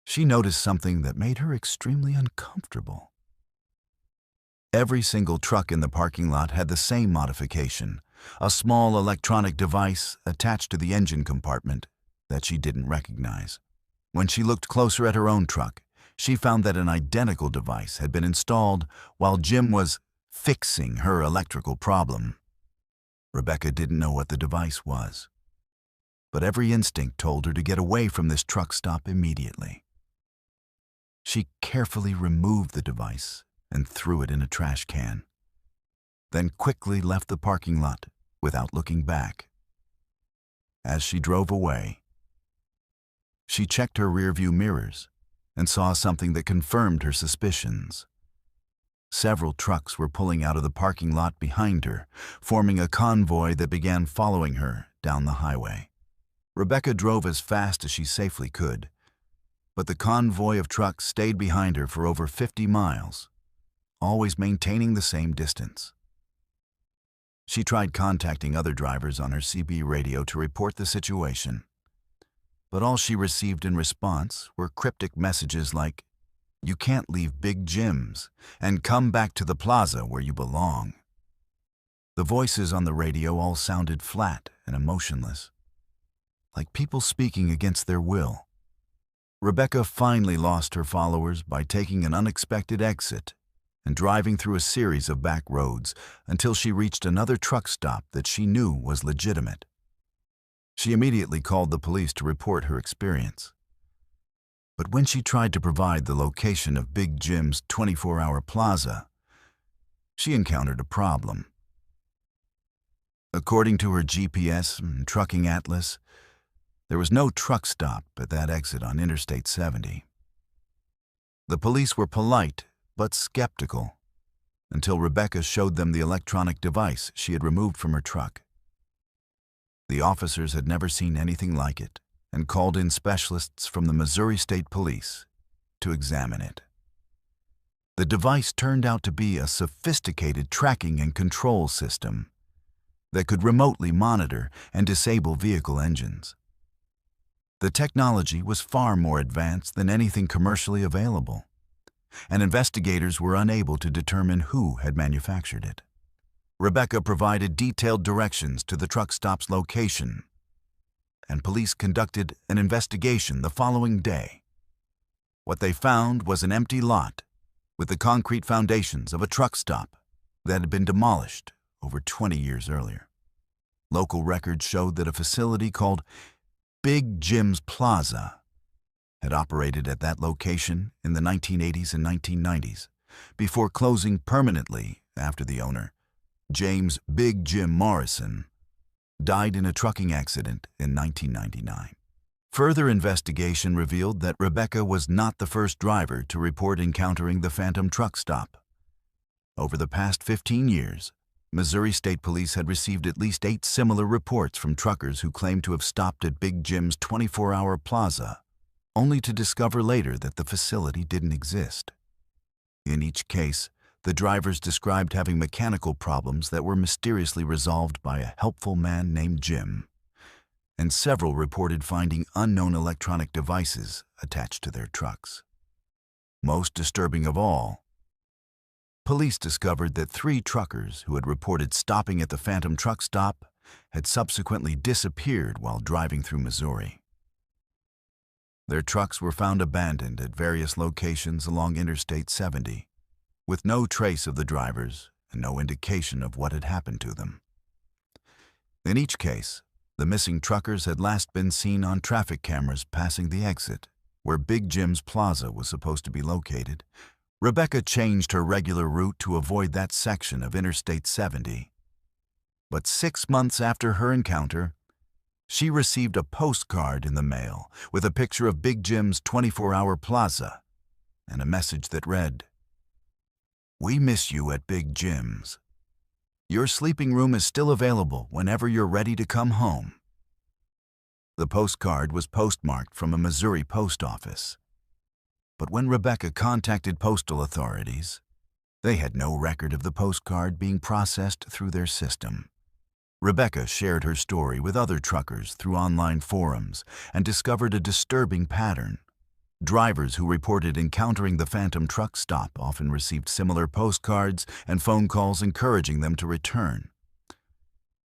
she noticed something that made her extremely uncomfortable. Every single truck in the parking lot had the same modification, a small electronic device attached to the engine compartment that she didn't recognize. When she looked closer at her own truck, she found that an identical device had been installed while Jim was fixing her electrical problem. Rebecca didn't know what the device was, but every instinct told her to get away from this truck stop immediately. She carefully removed the device and threw it in a trash can, then quickly left the parking lot without looking back. As she drove away, she checked her rearview mirrors and saw something that confirmed her suspicions. Several trucks were pulling out of the parking lot behind her, forming a convoy that began following her down the highway. Rebecca drove as fast as she safely could, but the convoy of trucks stayed behind her for over 50 miles, always maintaining the same distance. She tried contacting other drivers on her CB radio to report the situation, but all she received in response were cryptic messages like, "You can't leave Big Jim's, and come back to the plaza where you belong." The voices on the radio all sounded flat and emotionless, like people speaking against their will. Rebecca finally lost her followers by taking an unexpected exit and driving through a series of back roads until she reached another truck stop that she knew was legitimate. She immediately called the police to report her experience. But when she tried to provide the location of Big Jim's 24-hour plaza, she encountered a problem. According to her GPS and trucking atlas, there was no truck stop at that exit on Interstate 70. The police were polite but skeptical until Rebecca showed them the electronic device she had removed from her truck. The officers had never seen anything like it and called in specialists from the Missouri State Police to examine it. The device turned out to be a sophisticated tracking and control system that could remotely monitor and disable vehicle engines. The technology was far more advanced than anything commercially available, and investigators were unable to determine who had manufactured it. Rebecca provided detailed directions to the truck stop's location, and police conducted an investigation the following day. What they found was an empty lot with the concrete foundations of a truck stop that had been demolished over 20 years earlier. Local records showed that a facility called Big Jim's Plaza had operated at that location in the 1980s and 1990s, before closing permanently after the owner, James Big Jim Morrison, died in a trucking accident in 1999. Further investigation revealed that Rebecca was not the first driver to report encountering the Phantom truck stop. Over the past 15 years, Missouri State Police had received at least 8 similar reports from truckers who claimed to have stopped at Big Jim's 24-hour plaza, only to discover later that the facility didn't exist. In each case, the drivers described having mechanical problems that were mysteriously resolved by a helpful man named Jim, and several reported finding unknown electronic devices attached to their trucks. Most disturbing of all, police discovered that 3 truckers who had reported stopping at the Phantom truck stop had subsequently disappeared while driving through Missouri. Their trucks were found abandoned at various locations along Interstate 70, with no trace of the drivers and no indication of what had happened to them. In each case, the missing truckers had last been seen on traffic cameras passing the exit, where Big Jim's Plaza was supposed to be located. Rebecca changed her regular route to avoid that section of Interstate 70. But 6 months after her encounter, she received a postcard in the mail with a picture of Big Jim's 24-hour plaza and a message that read, "We miss you at Big Jim's. Your sleeping room is still available whenever you're ready to come home." The postcard was postmarked from a Missouri post office. But when Rebecca contacted postal authorities, they had no record of the postcard being processed through their system. Rebecca shared her story with other truckers through online forums and discovered a disturbing pattern. Drivers who reported encountering the Phantom truck stop often received similar postcards and phone calls encouraging them to return.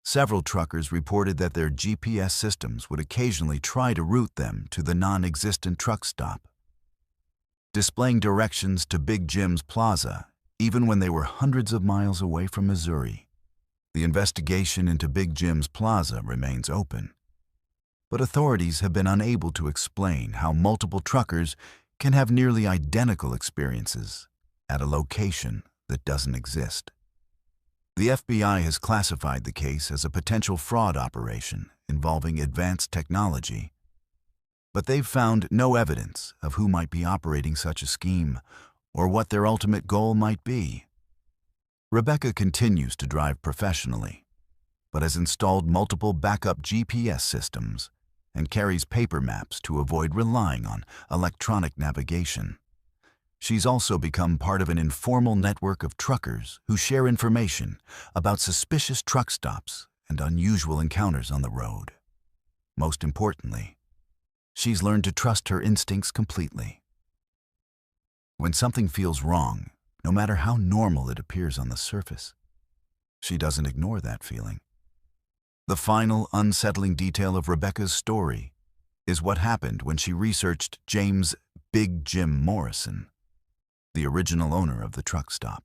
Several truckers reported that their GPS systems would occasionally try to route them to the non-existent truck stop, displaying directions to Big Jim's Plaza, even when they were hundreds of miles away from Missouri. The investigation into Big Jim's Plaza remains open, but authorities have been unable to explain how multiple truckers can have nearly identical experiences at a location that doesn't exist. The FBI has classified the case as a potential fraud operation involving advanced technology, but they've found no evidence of who might be operating such a scheme or what their ultimate goal might be. Rebecca continues to drive professionally, but has installed multiple backup GPS systems and carries paper maps to avoid relying on electronic navigation. She's also become part of an informal network of truckers who share information about suspicious truck stops and unusual encounters on the road. Most importantly, she's learned to trust her instincts completely. When something feels wrong, no matter how normal it appears on the surface, she doesn't ignore that feeling. The final unsettling detail of Rebecca's story is what happened when she researched James Big Jim Morrison, the original owner of the truck stop.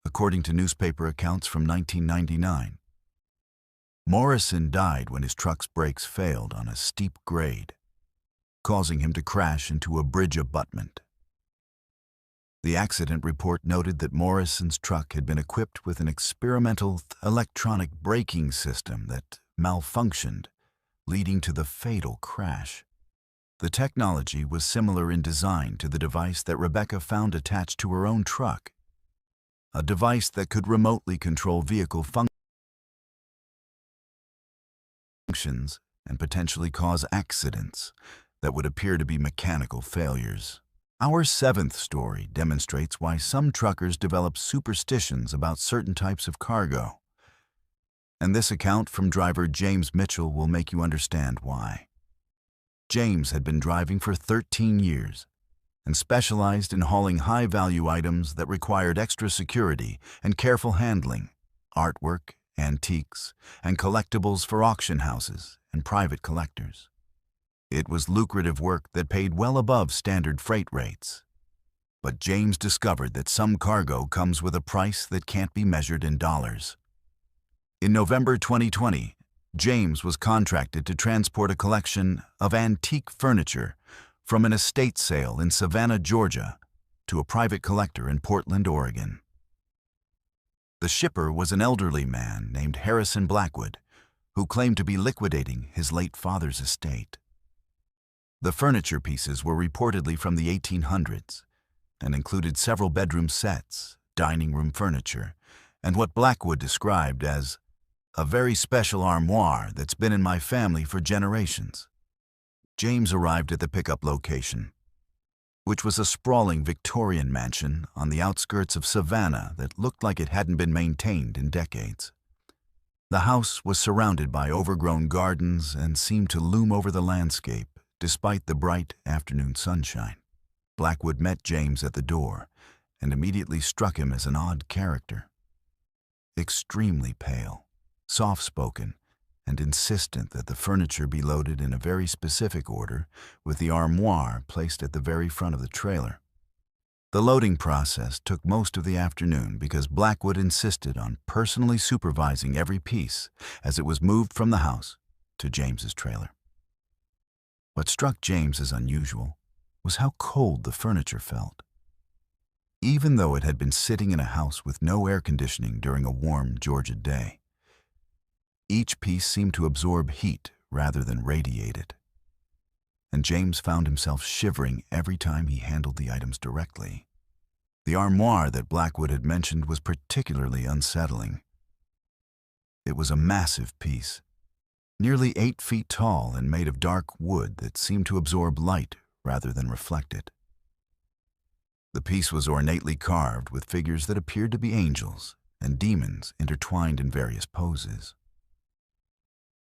According to newspaper accounts from 1999, Morrison died when his truck's brakes failed on a steep grade, causing him to crash into a bridge abutment. The accident report noted that Morrison's truck had been equipped with an experimental electronic braking system that malfunctioned, leading to the fatal crash. The technology was similar in design to the device that Rebecca found attached to her own truck, a device that could remotely control vehicle functions and potentially cause accidents that would appear to be mechanical failures. Our seventh story demonstrates why some truckers develop superstitions about certain types of cargo, and this account from driver James Mitchell will make you understand why. James had been driving for 13 years and specialized in hauling high-value items that required extra security and careful handling, artwork, antiques, and collectibles for auction houses and private collectors. It was lucrative work that paid well above standard freight rates. But James discovered that some cargo comes with a price that can't be measured in dollars. In November 2020, James was contracted to transport a collection of antique furniture from an estate sale in Savannah, Georgia, to a private collector in Portland, Oregon. The shipper was an elderly man named Harrison Blackwood, who claimed to be liquidating his late father's estate. The furniture pieces were reportedly from the 1800s and included several bedroom sets, dining room furniture, and what Blackwood described as a very special armoire that's been in my family for generations. James arrived at the pickup location, which was a sprawling Victorian mansion on the outskirts of Savannah that looked like it hadn't been maintained in decades. The house was surrounded by overgrown gardens and seemed to loom over the landscape despite the bright afternoon sunshine. Blackwood met James at the door and immediately struck him as an odd character. Extremely pale, soft-spoken, and insistent that the furniture be loaded in a very specific order, with the armoire placed at the very front of the trailer. The loading process took most of the afternoon because Blackwood insisted on personally supervising every piece as it was moved from the house to James's trailer. What struck James as unusual was how cold the furniture felt. Even though it had been sitting in a house with no air conditioning during a warm Georgia day, each piece seemed to absorb heat rather than radiate it, and James found himself shivering every time he handled the items directly. The armoire that Blackwood had mentioned was particularly unsettling. It was a massive piece, nearly 8 feet tall and made of dark wood that seemed to absorb light rather than reflect it. The piece was ornately carved with figures that appeared to be angels and demons intertwined in various poses.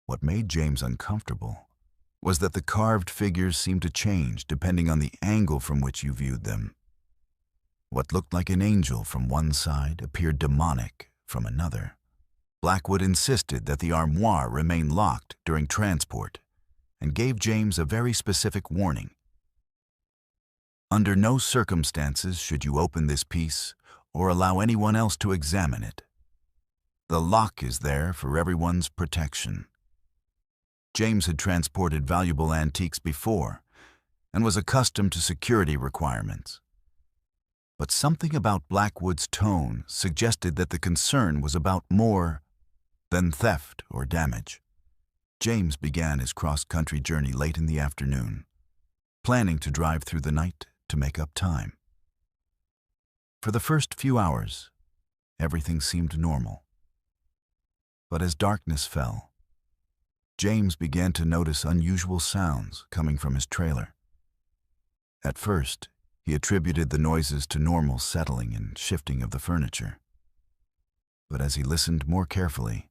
What made James uncomfortable was that the carved figures seemed to change depending on the angle from which you viewed them. What looked like an angel from one side appeared demonic from another. Blackwood insisted that the armoire remain locked during transport and gave James a very specific warning. Under no circumstances should you open this piece or allow anyone else to examine it. The lock is there for everyone's protection. James had transported valuable antiques before and was accustomed to security requirements. But something about Blackwood's tone suggested that the concern was about more than theft or damage. James began his cross-country journey late in the afternoon, planning to drive through the night to make up time. For the first few hours, everything seemed normal. But as darkness fell, James began to notice unusual sounds coming from his trailer. At first, he attributed the noises to normal settling and shifting of the furniture. But as he listened more carefully,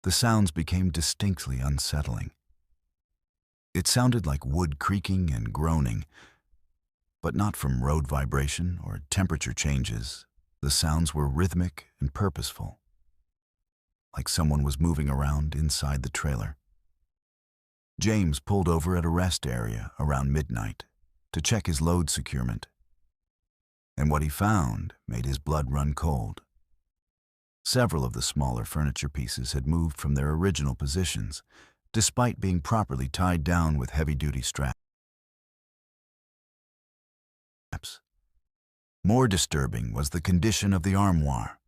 the sounds became distinctly unsettling. It sounded like wood creaking and groaning, but not from road vibration or temperature changes. The sounds were rhythmic and purposeful, like someone was moving around inside the trailer. James pulled over at a rest area around midnight to check his load securement, and what he found made his blood run cold. Several of the smaller furniture pieces had moved from their original positions, despite being properly tied down with heavy-duty straps. More disturbing was the condition of the armoire.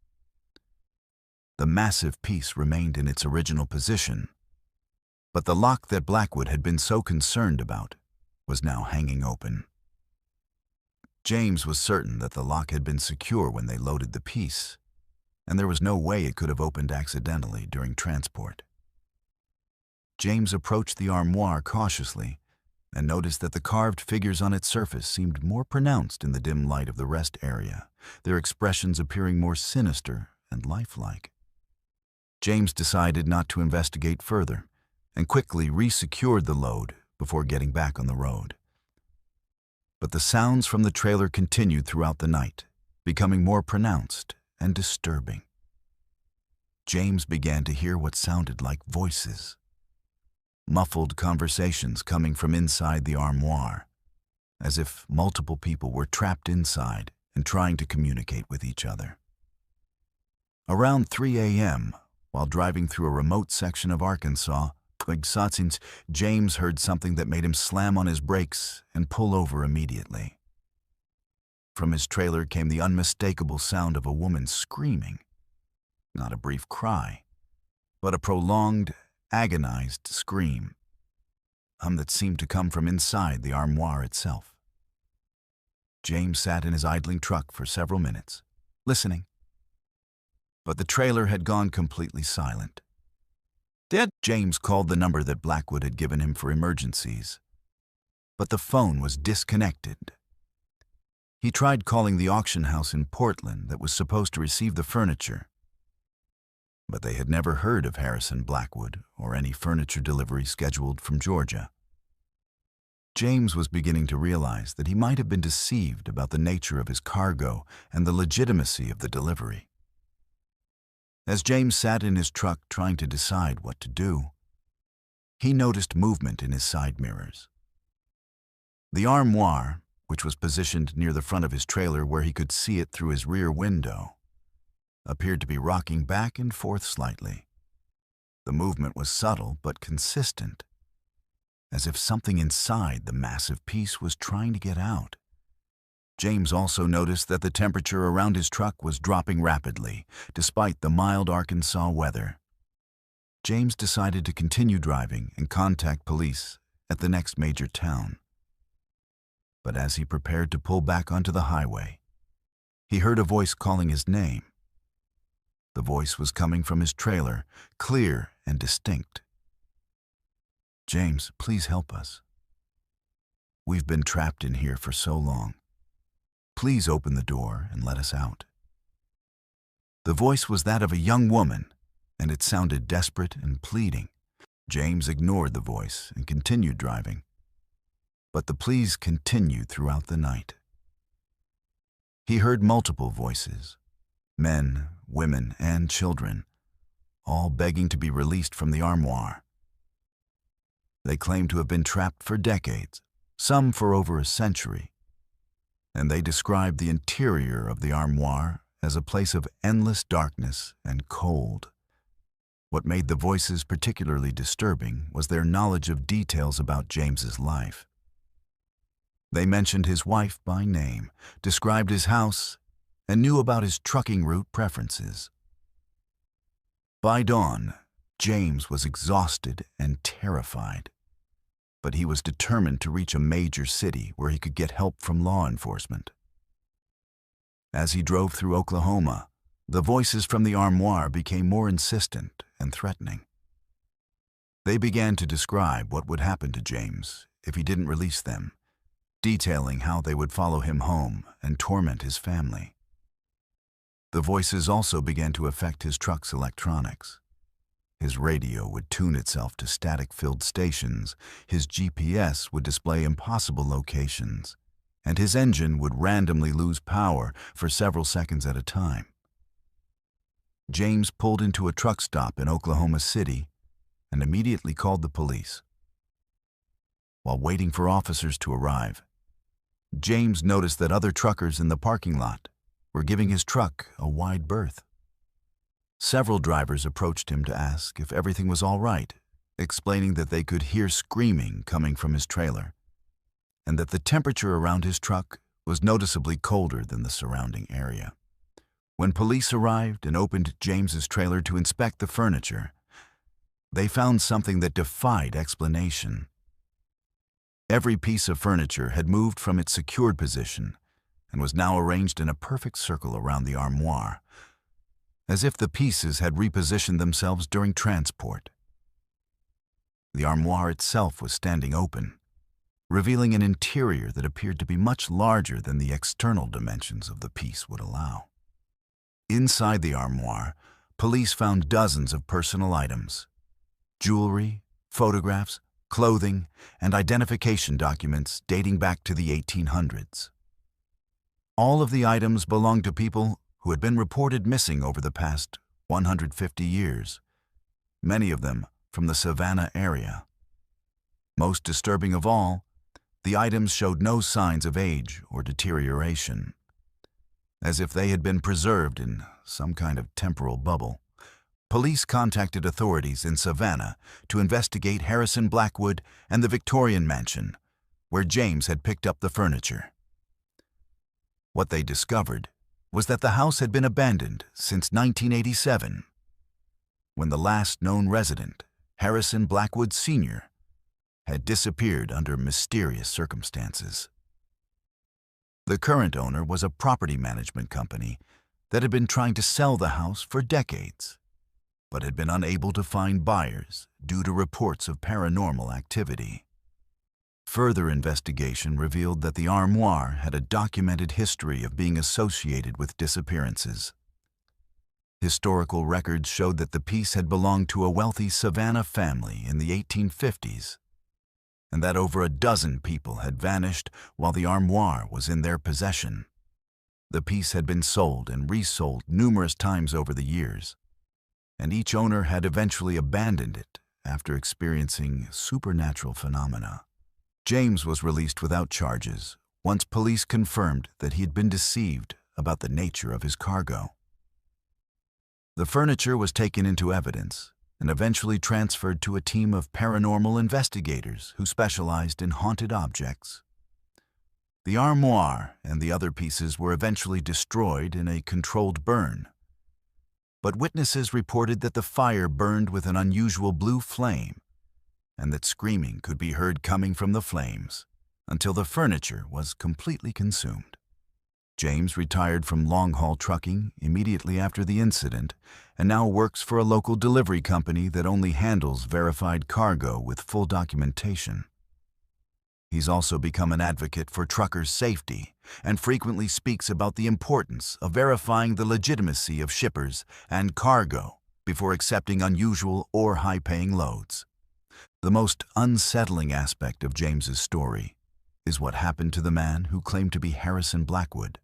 The massive piece remained in its original position, but the lock that Blackwood had been so concerned about was now hanging open. James was certain that the lock had been secure when they loaded the piece, and there was no way it could have opened accidentally during transport. James approached the armoire cautiously and noticed that the carved figures on its surface seemed more pronounced in the dim light of the rest area, their expressions appearing more sinister and lifelike. James decided not to investigate further and quickly resecured the load before getting back on the road. But the sounds from the trailer continued throughout the night, becoming more pronounced and disturbing. James began to hear what sounded like voices. Muffled conversations coming from inside the armoire, as if multiple people were trapped inside and trying to communicate with each other. Around 3 a.m., while driving through a remote section of Arkansas, James heard something that made him slam on his brakes and pull over immediately. From his trailer came the unmistakable sound of a woman screaming. Not a brief cry, but a prolonged, agonized scream, that seemed to come from inside the armoire itself. James sat in his idling truck for several minutes, listening. But the trailer had gone completely silent. James called the number that Blackwood had given him for emergencies, but the phone was disconnected. He tried calling the auction house in Portland that was supposed to receive the furniture, but they had never heard of Harrison Blackwood or any furniture delivery scheduled from Georgia. James was beginning to realize that he might have been deceived about the nature of his cargo and the legitimacy of the delivery. As James sat in his truck trying to decide what to do, he noticed movement in his side mirrors. The armoire, which was positioned near the front of his trailer where he could see it through his rear window, appeared to be rocking back and forth slightly. The movement was subtle but consistent, as if something inside the massive piece was trying to get out. James also noticed that the temperature around his truck was dropping rapidly, despite the mild Arkansas weather. James decided to continue driving and contact police at the next major town. But as he prepared to pull back onto the highway, he heard a voice calling his name. The voice was coming from his trailer, clear and distinct. "James, please help us. We've been trapped in here for so long. Please open the door and let us out." The voice was that of a young woman, and it sounded desperate and pleading. James ignored the voice and continued driving, but the pleas continued throughout the night. He heard multiple voices, men, women, and children, all begging to be released from the armoire. They claimed to have been trapped for decades, some for over a century, and they described the interior of the armoire as a place of endless darkness and cold. What made the voices particularly disturbing was their knowledge of details about James's life. They mentioned his wife by name, described his house, and knew about his trucking route preferences. By dawn, James was exhausted and terrified, but he was determined to reach a major city where he could get help from law enforcement. As he drove through Oklahoma, the voices from the armoire became more insistent and threatening. They began to describe what would happen to James if he didn't release them, detailing how they would follow him home and torment his family. The voices also began to affect his truck's electronics. His radio would tune itself to static-filled stations, his GPS would display impossible locations, and his engine would randomly lose power for several seconds at a time. James pulled into a truck stop in Oklahoma City and immediately called the police. While waiting for officers to arrive, James noticed that other truckers in the parking lot were giving his truck a wide berth. Several drivers approached him to ask if everything was all right, explaining that they could hear screaming coming from his trailer, and that the temperature around his truck was noticeably colder than the surrounding area. When police arrived and opened James's trailer to inspect the furniture, they found something that defied explanation. Every piece of furniture had moved from its secured position and was now arranged in a perfect circle around the armoire, as if the pieces had repositioned themselves during transport. The armoire itself was standing open, revealing an interior that appeared to be much larger than the external dimensions of the piece would allow. Inside the armoire, police found dozens of personal items: jewelry, photographs, clothing, and identification documents dating back to the 1800s. All of the items belonged to people who had been reported missing over the past 150 years, many of them from the Savannah area. Most disturbing of all, the items showed no signs of age or deterioration, as if they had been preserved in some kind of temporal bubble. Police contacted authorities in Savannah to investigate Harrison Blackwood and the Victorian mansion, where James had picked up the furniture. What they discovered was that the house had been abandoned since 1987, when the last known resident, Harrison Blackwood Sr., had disappeared under mysterious circumstances. The current owner was a property management company that had been trying to sell the house for decades, but had been unable to find buyers due to reports of paranormal activity. Further investigation revealed that the armoire had a documented history of being associated with disappearances. Historical records showed that the piece had belonged to a wealthy Savannah family in the 1850s, and that over a dozen people had vanished while the armoire was in their possession. The piece had been sold and resold numerous times over the years, and each owner had eventually abandoned it after experiencing supernatural phenomena. James was released without charges once police confirmed that he had been deceived about the nature of his cargo. The furniture was taken into evidence and eventually transferred to a team of paranormal investigators who specialized in haunted objects. The armoire and the other pieces were eventually destroyed in a controlled burn, but witnesses reported that the fire burned with an unusual blue flame and that screaming could be heard coming from the flames until the furniture was completely consumed. James retired from long-haul trucking immediately after the incident and now works for a local delivery company that only handles verified cargo with full documentation. He's also become an advocate for truckers' safety and frequently speaks about the importance of verifying the legitimacy of shippers and cargo before accepting unusual or high-paying loads. The most unsettling aspect of James's story is what happened to the man who claimed to be Harrison Blackwood.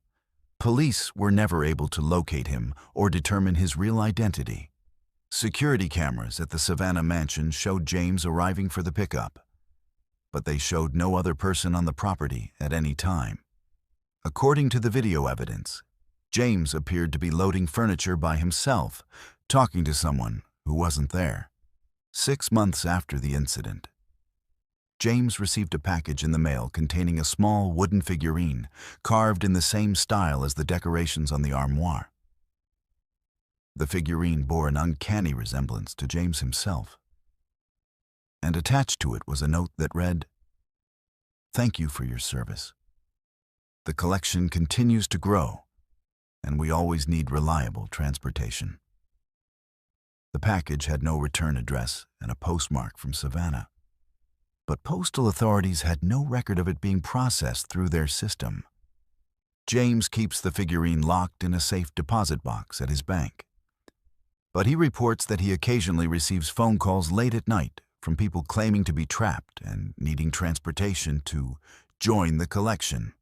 Police were never able to locate him or determine his real identity. Security cameras at the Savannah mansion showed James arriving for the pickup, but they showed no other person on the property at any time. According to the video evidence, James appeared to be loading furniture by himself, talking to someone who wasn't there. 6 months after the incident, James received a package in the mail containing a small wooden figurine carved in the same style as the decorations on the armoire. The figurine bore an uncanny resemblance to James himself, and attached to it was a note that read, "Thank you for your service. The collection continues to grow, and we always need reliable transportation." The package had no return address and a postmark from Savannah, but postal authorities had no record of it being processed through their system. James keeps the figurine locked in a safe deposit box at his bank, but he reports that he occasionally receives phone calls late at night from people claiming to be trapped and needing transportation to join the collection.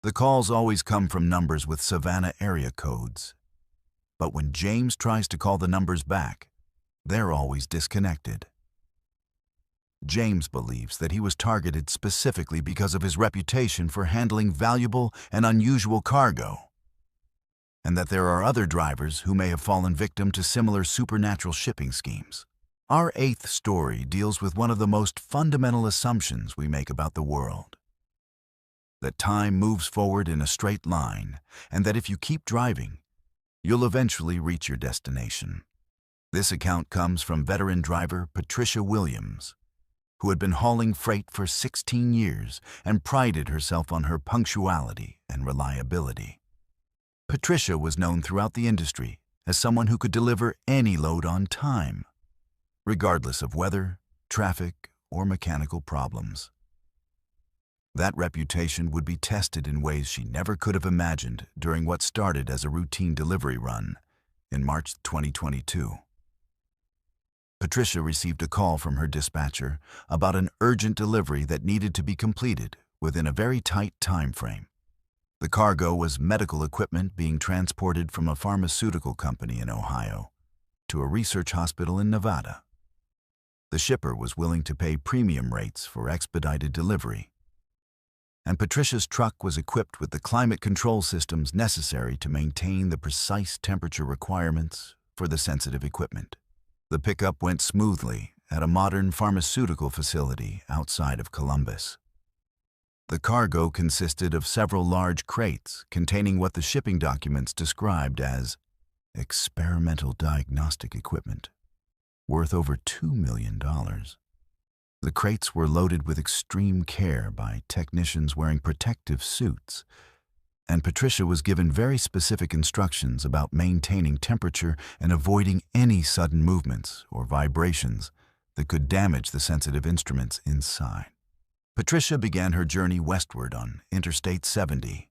The calls always come from numbers with Savannah area codes, but when James tries to call the numbers back, they're always disconnected. James believes that he was targeted specifically because of his reputation for handling valuable and unusual cargo, and that there are other drivers who may have fallen victim to similar supernatural shipping schemes. Our 8th story deals with one of the most fundamental assumptions we make about the world: that time moves forward in a straight line, and that if you keep driving, you'll eventually reach your destination. This account comes from veteran driver Patricia Williams, who had been hauling freight for 16 years and prided herself on her punctuality and reliability. Patricia was known throughout the industry as someone who could deliver any load on time, regardless of weather, traffic, or mechanical problems. That reputation would be tested in ways she never could have imagined during what started as a routine delivery run in March 2022. Patricia received a call from her dispatcher about an urgent delivery that needed to be completed within a very tight time frame. The cargo was medical equipment being transported from a pharmaceutical company in Ohio to a research hospital in Nevada. The shipper was willing to pay premium rates for expedited delivery, and Patricia's truck was equipped with the climate control systems necessary to maintain the precise temperature requirements for the sensitive equipment. The pickup went smoothly at a modern pharmaceutical facility outside of Columbus. The cargo consisted of several large crates containing what the shipping documents described as experimental diagnostic equipment, worth over $2 million. The crates were loaded with extreme care by technicians wearing protective suits, and Patricia was given very specific instructions about maintaining temperature and avoiding any sudden movements or vibrations that could damage the sensitive instruments inside. Patricia began her journey westward on Interstate 70,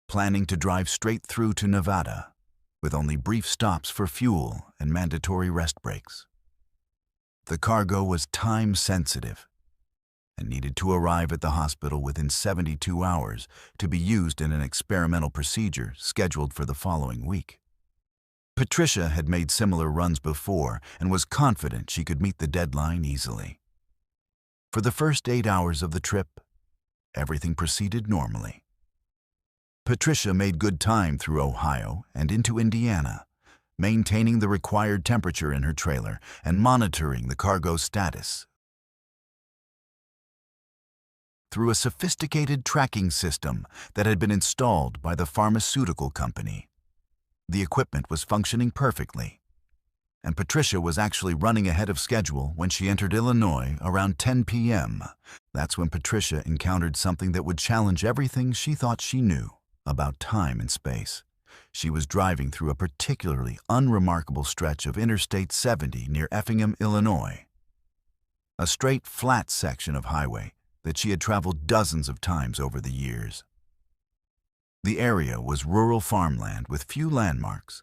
planning to drive straight through to Nevada, with only brief stops for fuel and mandatory rest breaks. The cargo was time-sensitive and needed to arrive at the hospital within 72 hours to be used in an experimental procedure scheduled for the following week. Patricia had made similar runs before and was confident she could meet the deadline easily. For the first 8 hours of the trip, everything proceeded normally. Patricia made good time through Ohio and into Indiana, maintaining the required temperature in her trailer and monitoring the cargo's status through a sophisticated tracking system that had been installed by the pharmaceutical company. The equipment was functioning perfectly, and Patricia was actually running ahead of schedule when she entered Illinois around 10 p.m. That's when Patricia encountered something that would challenge everything she thought she knew about time and space. She was driving through a particularly unremarkable stretch of Interstate 70 near Effingham, Illinois, a straight, flat section of highway that she had traveled dozens of times over the years. The area was rural farmland with few landmarks,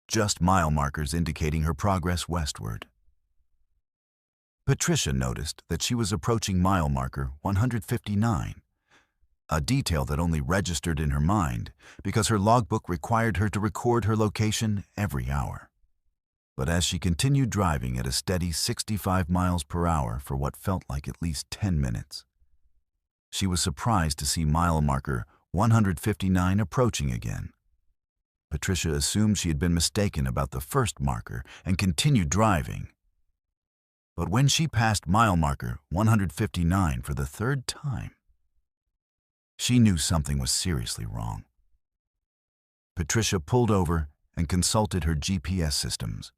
just mile markers indicating her progress westward. Patricia noticed that she was approaching mile marker 159, a detail that only registered in her mind because her logbook required her to record her location every hour. But as she continued driving at a steady 65 miles per hour for what felt like at least 10 minutes, she was surprised to see mile marker 159 approaching again. Patricia assumed she had been mistaken about the first marker and continued driving. But when she passed mile marker 159 for the third time, she knew something was seriously wrong. Patricia pulled over and consulted her GPS systems.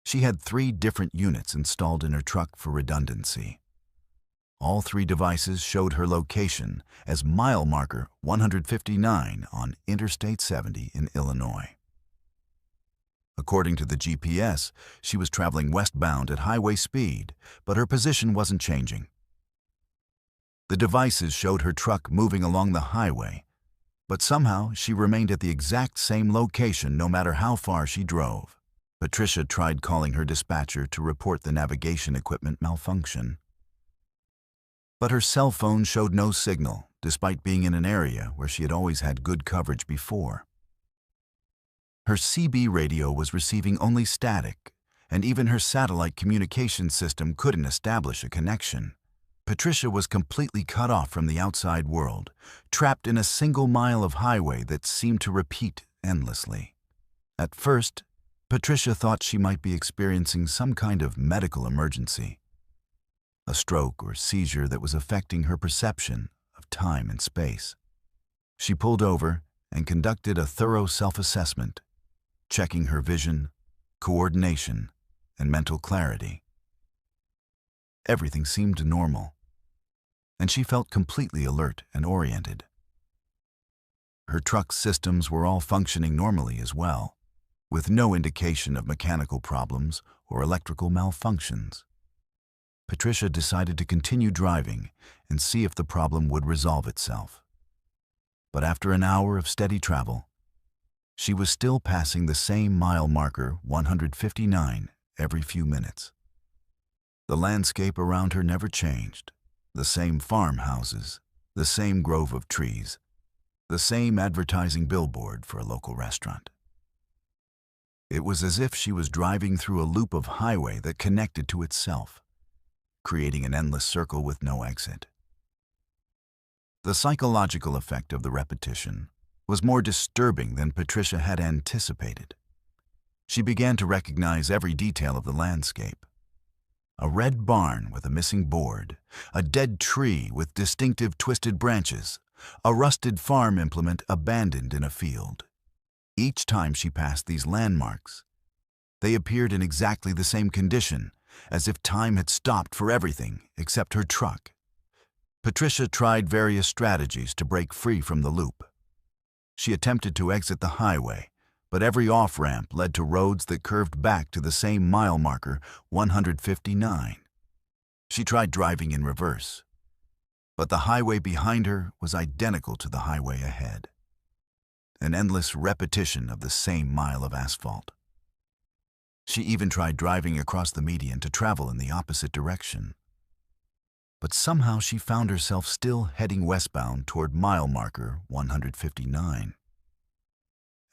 She had 3 different units installed in her truck for redundancy. All 3 devices showed her location as mile marker 159 on Interstate 70 in Illinois. According to the GPS, she was traveling westbound at highway speed, but her position wasn't changing. The devices showed her truck moving along the highway, but somehow she remained at the exact same location no matter how far she drove. Patricia tried calling her dispatcher to report the navigation equipment malfunction. But her cell phone showed no signal, despite being in an area where she had always had good coverage before. Her CB radio was receiving only static, and even her satellite communication system couldn't establish a connection. Patricia was completely cut off from the outside world, trapped in a single mile of highway that seemed to repeat endlessly. At first, Patricia thought she might be experiencing some kind of medical emergency, a stroke or seizure that was affecting her perception of time and space. She pulled over and conducted a thorough self-assessment, checking her vision, coordination, and mental clarity. Everything seemed normal, and she felt completely alert and oriented. Her truck's systems were all functioning normally as well, with no indication of mechanical problems or electrical malfunctions. Patricia decided to continue driving and see if the problem would resolve itself. But after an hour of steady travel, she was still passing the same mile marker 159 every few minutes. The landscape around her never changed. The same farmhouses, the same grove of trees, the same advertising billboard for a local restaurant. It was as if she was driving through a loop of highway that connected to itself, creating an endless circle with no exit. The psychological effect of the repetition was more disturbing than Patricia had anticipated. She began to recognize every detail of the landscape. A red barn with a missing board, a dead tree with distinctive twisted branches, a rusted farm implement abandoned in a field. Each time she passed these landmarks, they appeared in exactly the same condition, as if time had stopped for everything except her truck. Patricia tried various strategies to break free from the loop. She attempted to exit the highway, but every off-ramp led to roads that curved back to the same mile marker 159. She tried driving in reverse, but the highway behind her was identical to the highway ahead. An endless repetition of the same mile of asphalt. She even tried driving across the median to travel in the opposite direction. But somehow she found herself still heading westbound toward mile marker 159.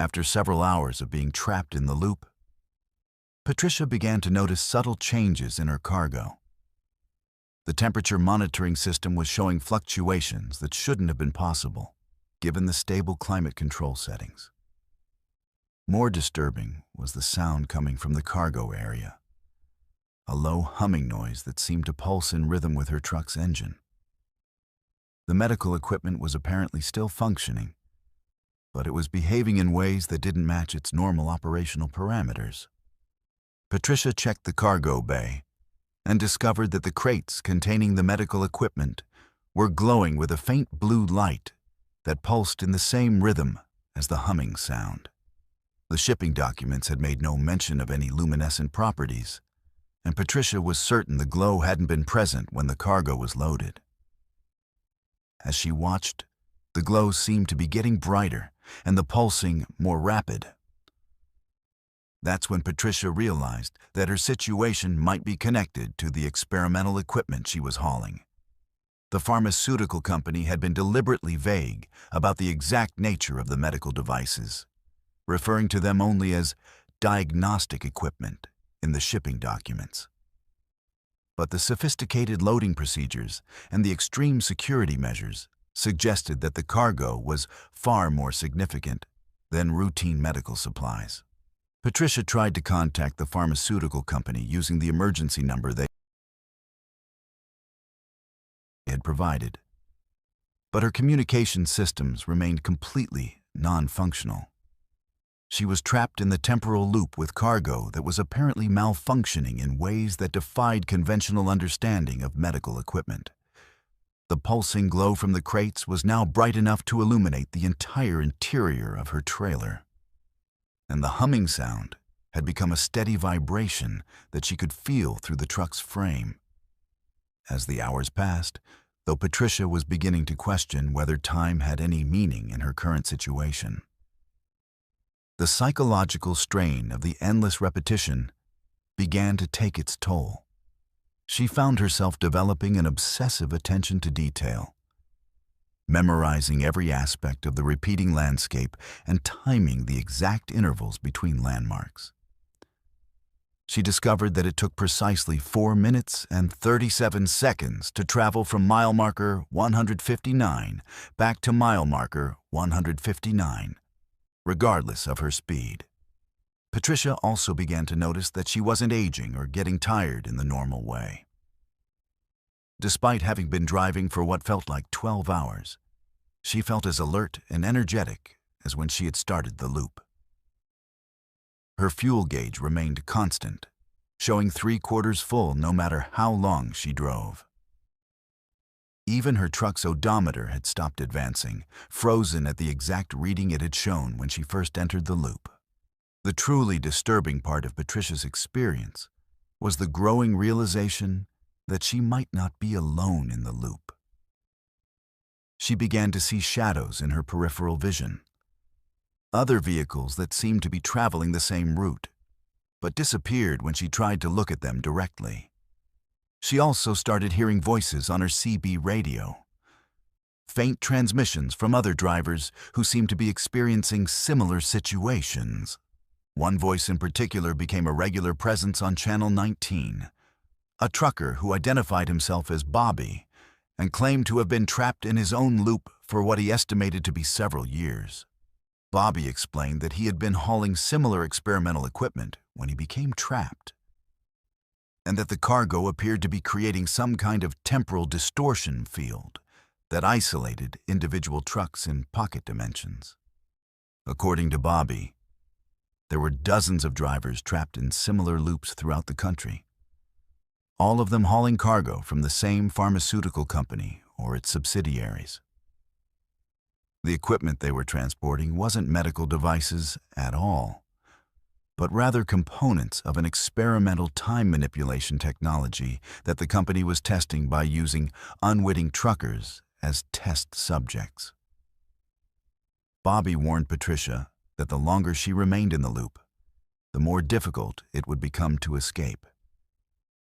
After several hours of being trapped in the loop, Patricia began to notice subtle changes in her cargo. The temperature monitoring system was showing fluctuations that shouldn't have been possible, given the stable climate control settings. More disturbing was the sound coming from the cargo area, a low humming noise that seemed to pulse in rhythm with her truck's engine. The medical equipment was apparently still functioning, but it was behaving in ways that didn't match its normal operational parameters. Patricia checked the cargo bay and discovered that the crates containing the medical equipment were glowing with a faint blue light that pulsed in the same rhythm as the humming sound. The shipping documents had made no mention of any luminescent properties, and Patricia was certain the glow hadn't been present when the cargo was loaded. As she watched, the glow seemed to be getting brighter and the pulsing more rapid. That's when Patricia realized that her situation might be connected to the experimental equipment she was hauling. The pharmaceutical company had been deliberately vague about the exact nature of the medical devices, referring to them only as diagnostic equipment in the shipping documents. But the sophisticated loading procedures and the extreme security measures suggested that the cargo was far more significant than routine medical supplies. Patricia tried to contact the pharmaceutical company using the emergency number they had provided, but her communication systems remained completely non-functional. She was trapped in the temporal loop with cargo that was apparently malfunctioning in ways that defied conventional understanding of medical equipment. The pulsing glow from the crates was now bright enough to illuminate the entire interior of her trailer, and the humming sound had become a steady vibration that she could feel through the truck's frame. As the hours passed, though Patricia was beginning to question whether time had any meaning in her current situation, the psychological strain of the endless repetition began to take its toll. She found herself developing an obsessive attention to detail, memorizing every aspect of the repeating landscape and timing the exact intervals between landmarks. She discovered that it took precisely 4 minutes and 37 seconds to travel from mile marker 159 back to mile marker 159, regardless of her speed. Patricia also began to notice that she wasn't aging or getting tired in the normal way. Despite having been driving for what felt like 12 hours, she felt as alert and energetic as when she had started the loop. Her fuel gauge remained constant, showing 3/4 full no matter how long she drove. Even her truck's odometer had stopped advancing, frozen at the exact reading it had shown when she first entered the loop. The truly disturbing part of Patricia's experience was the growing realization that she might not be alone in the loop. She began to see shadows in her peripheral vision, other vehicles that seemed to be traveling the same route, but disappeared when she tried to look at them directly. She also started hearing voices on her CB radio, faint transmissions from other drivers who seemed to be experiencing similar situations. One voice in particular became a regular presence on Channel 19, a trucker who identified himself as Bobby and claimed to have been trapped in his own loop for what he estimated to be several years. Bobby explained that he had been hauling similar experimental equipment when he became trapped, and that the cargo appeared to be creating some kind of temporal distortion field that isolated individual trucks in pocket dimensions. According to Bobby, there were dozens of drivers trapped in similar loops throughout the country, all of them hauling cargo from the same pharmaceutical company or its subsidiaries. The equipment they were transporting wasn't medical devices at all, but rather components of an experimental time manipulation technology that the company was testing by using unwitting truckers as test subjects. Bobby warned Patricia that the longer she remained in the loop, the more difficult it would become to escape.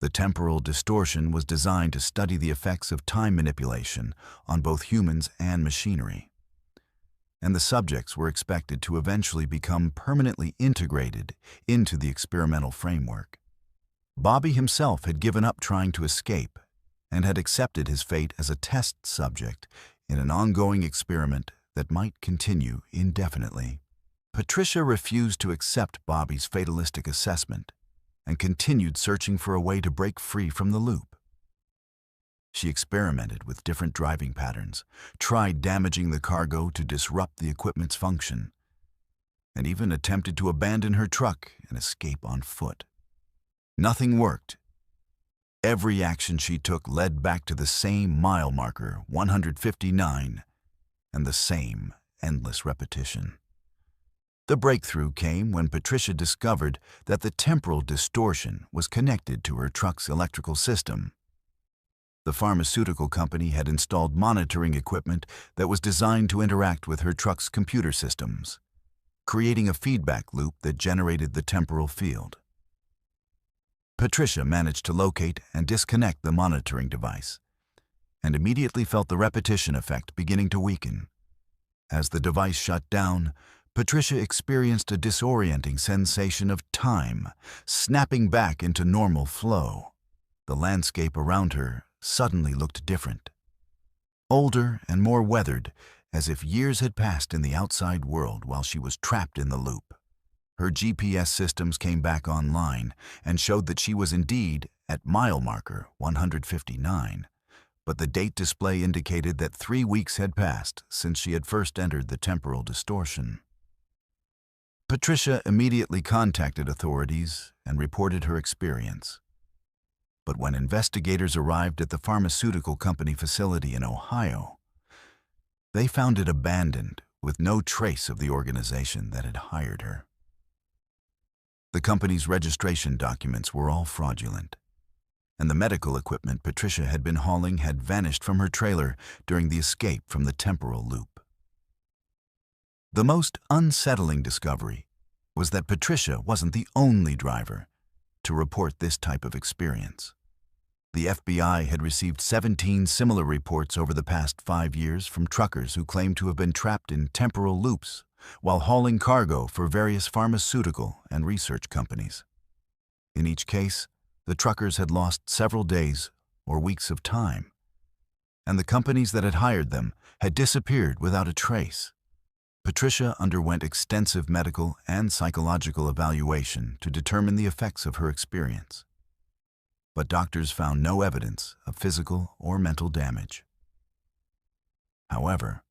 The temporal distortion was designed to study the effects of time manipulation on both humans and machinery, and the subjects were expected to eventually become permanently integrated into the experimental framework. Bobby himself had given up trying to escape and had accepted his fate as a test subject in an ongoing experiment that might continue indefinitely. Patricia refused to accept Bobby's fatalistic assessment and continued searching for a way to break free from the loop. She experimented with different driving patterns, tried damaging the cargo to disrupt the equipment's function, and even attempted to abandon her truck and escape on foot. Nothing worked. Every action she took led back to the same mile marker, 159, and the same endless repetition. The breakthrough came when Patricia discovered that the temporal distortion was connected to her truck's electrical system. The pharmaceutical company had installed monitoring equipment that was designed to interact with her truck's computer systems, creating a feedback loop that generated the temporal field. Patricia managed to locate and disconnect the monitoring device, and immediately felt the repetition effect beginning to weaken. As the device shut down, Patricia experienced a disorienting sensation of time snapping back into normal flow. The landscape around her suddenly looked different. Older and more weathered, as if years had passed in the outside world while she was trapped in the loop. Her GPS systems came back online and showed that she was indeed at mile marker 159, but the date display indicated that 3 weeks had passed since she had first entered the temporal distortion. Patricia immediately contacted authorities and reported her experience. But when investigators arrived at the pharmaceutical company facility in Ohio, they found it abandoned with no trace of the organization that had hired her. The company's registration documents were all fraudulent, and the medical equipment Patricia had been hauling had vanished from her trailer during the escape from the temporal loop. The most unsettling discovery was that Patricia wasn't the only driver to report this type of experience. The FBI had received 17 similar reports over the past 5 years from truckers who claimed to have been trapped in temporal loops while hauling cargo for various pharmaceutical and research companies. In each case, the truckers had lost several days or weeks of time, and the companies that had hired them had disappeared without a trace. Patricia underwent extensive medical and psychological evaluation to determine the effects of her experience, but doctors found no evidence of physical or mental damage. However,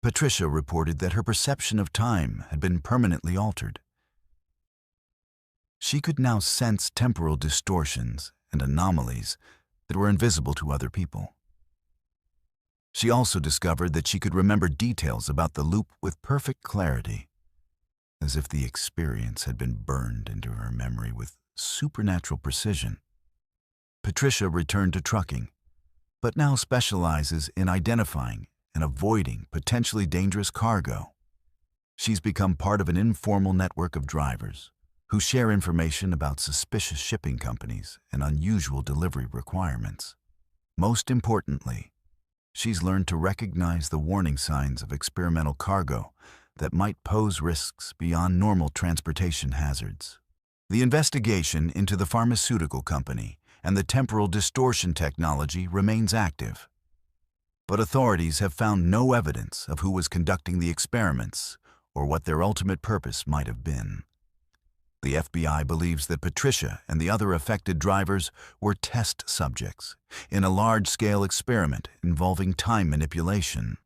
Patricia reported that her perception of time had been permanently altered. She could now sense temporal distortions and anomalies that were invisible to other people. She also discovered that she could remember details about the loop with perfect clarity, as if the experience had been burned into her memory with supernatural precision. Patricia returned to trucking, but now specializes in identifying and avoiding potentially dangerous cargo. She's become part of an informal network of drivers who share information about suspicious shipping companies and unusual delivery requirements. Most importantly, she's learned to recognize the warning signs of experimental cargo that might pose risks beyond normal transportation hazards. The investigation into the pharmaceutical company and the temporal distortion technology remains active, but authorities have found no evidence of who was conducting the experiments or what their ultimate purpose might have been. The FBI believes that Patricia and the other affected drivers were test subjects in a large-scale experiment involving time manipulation.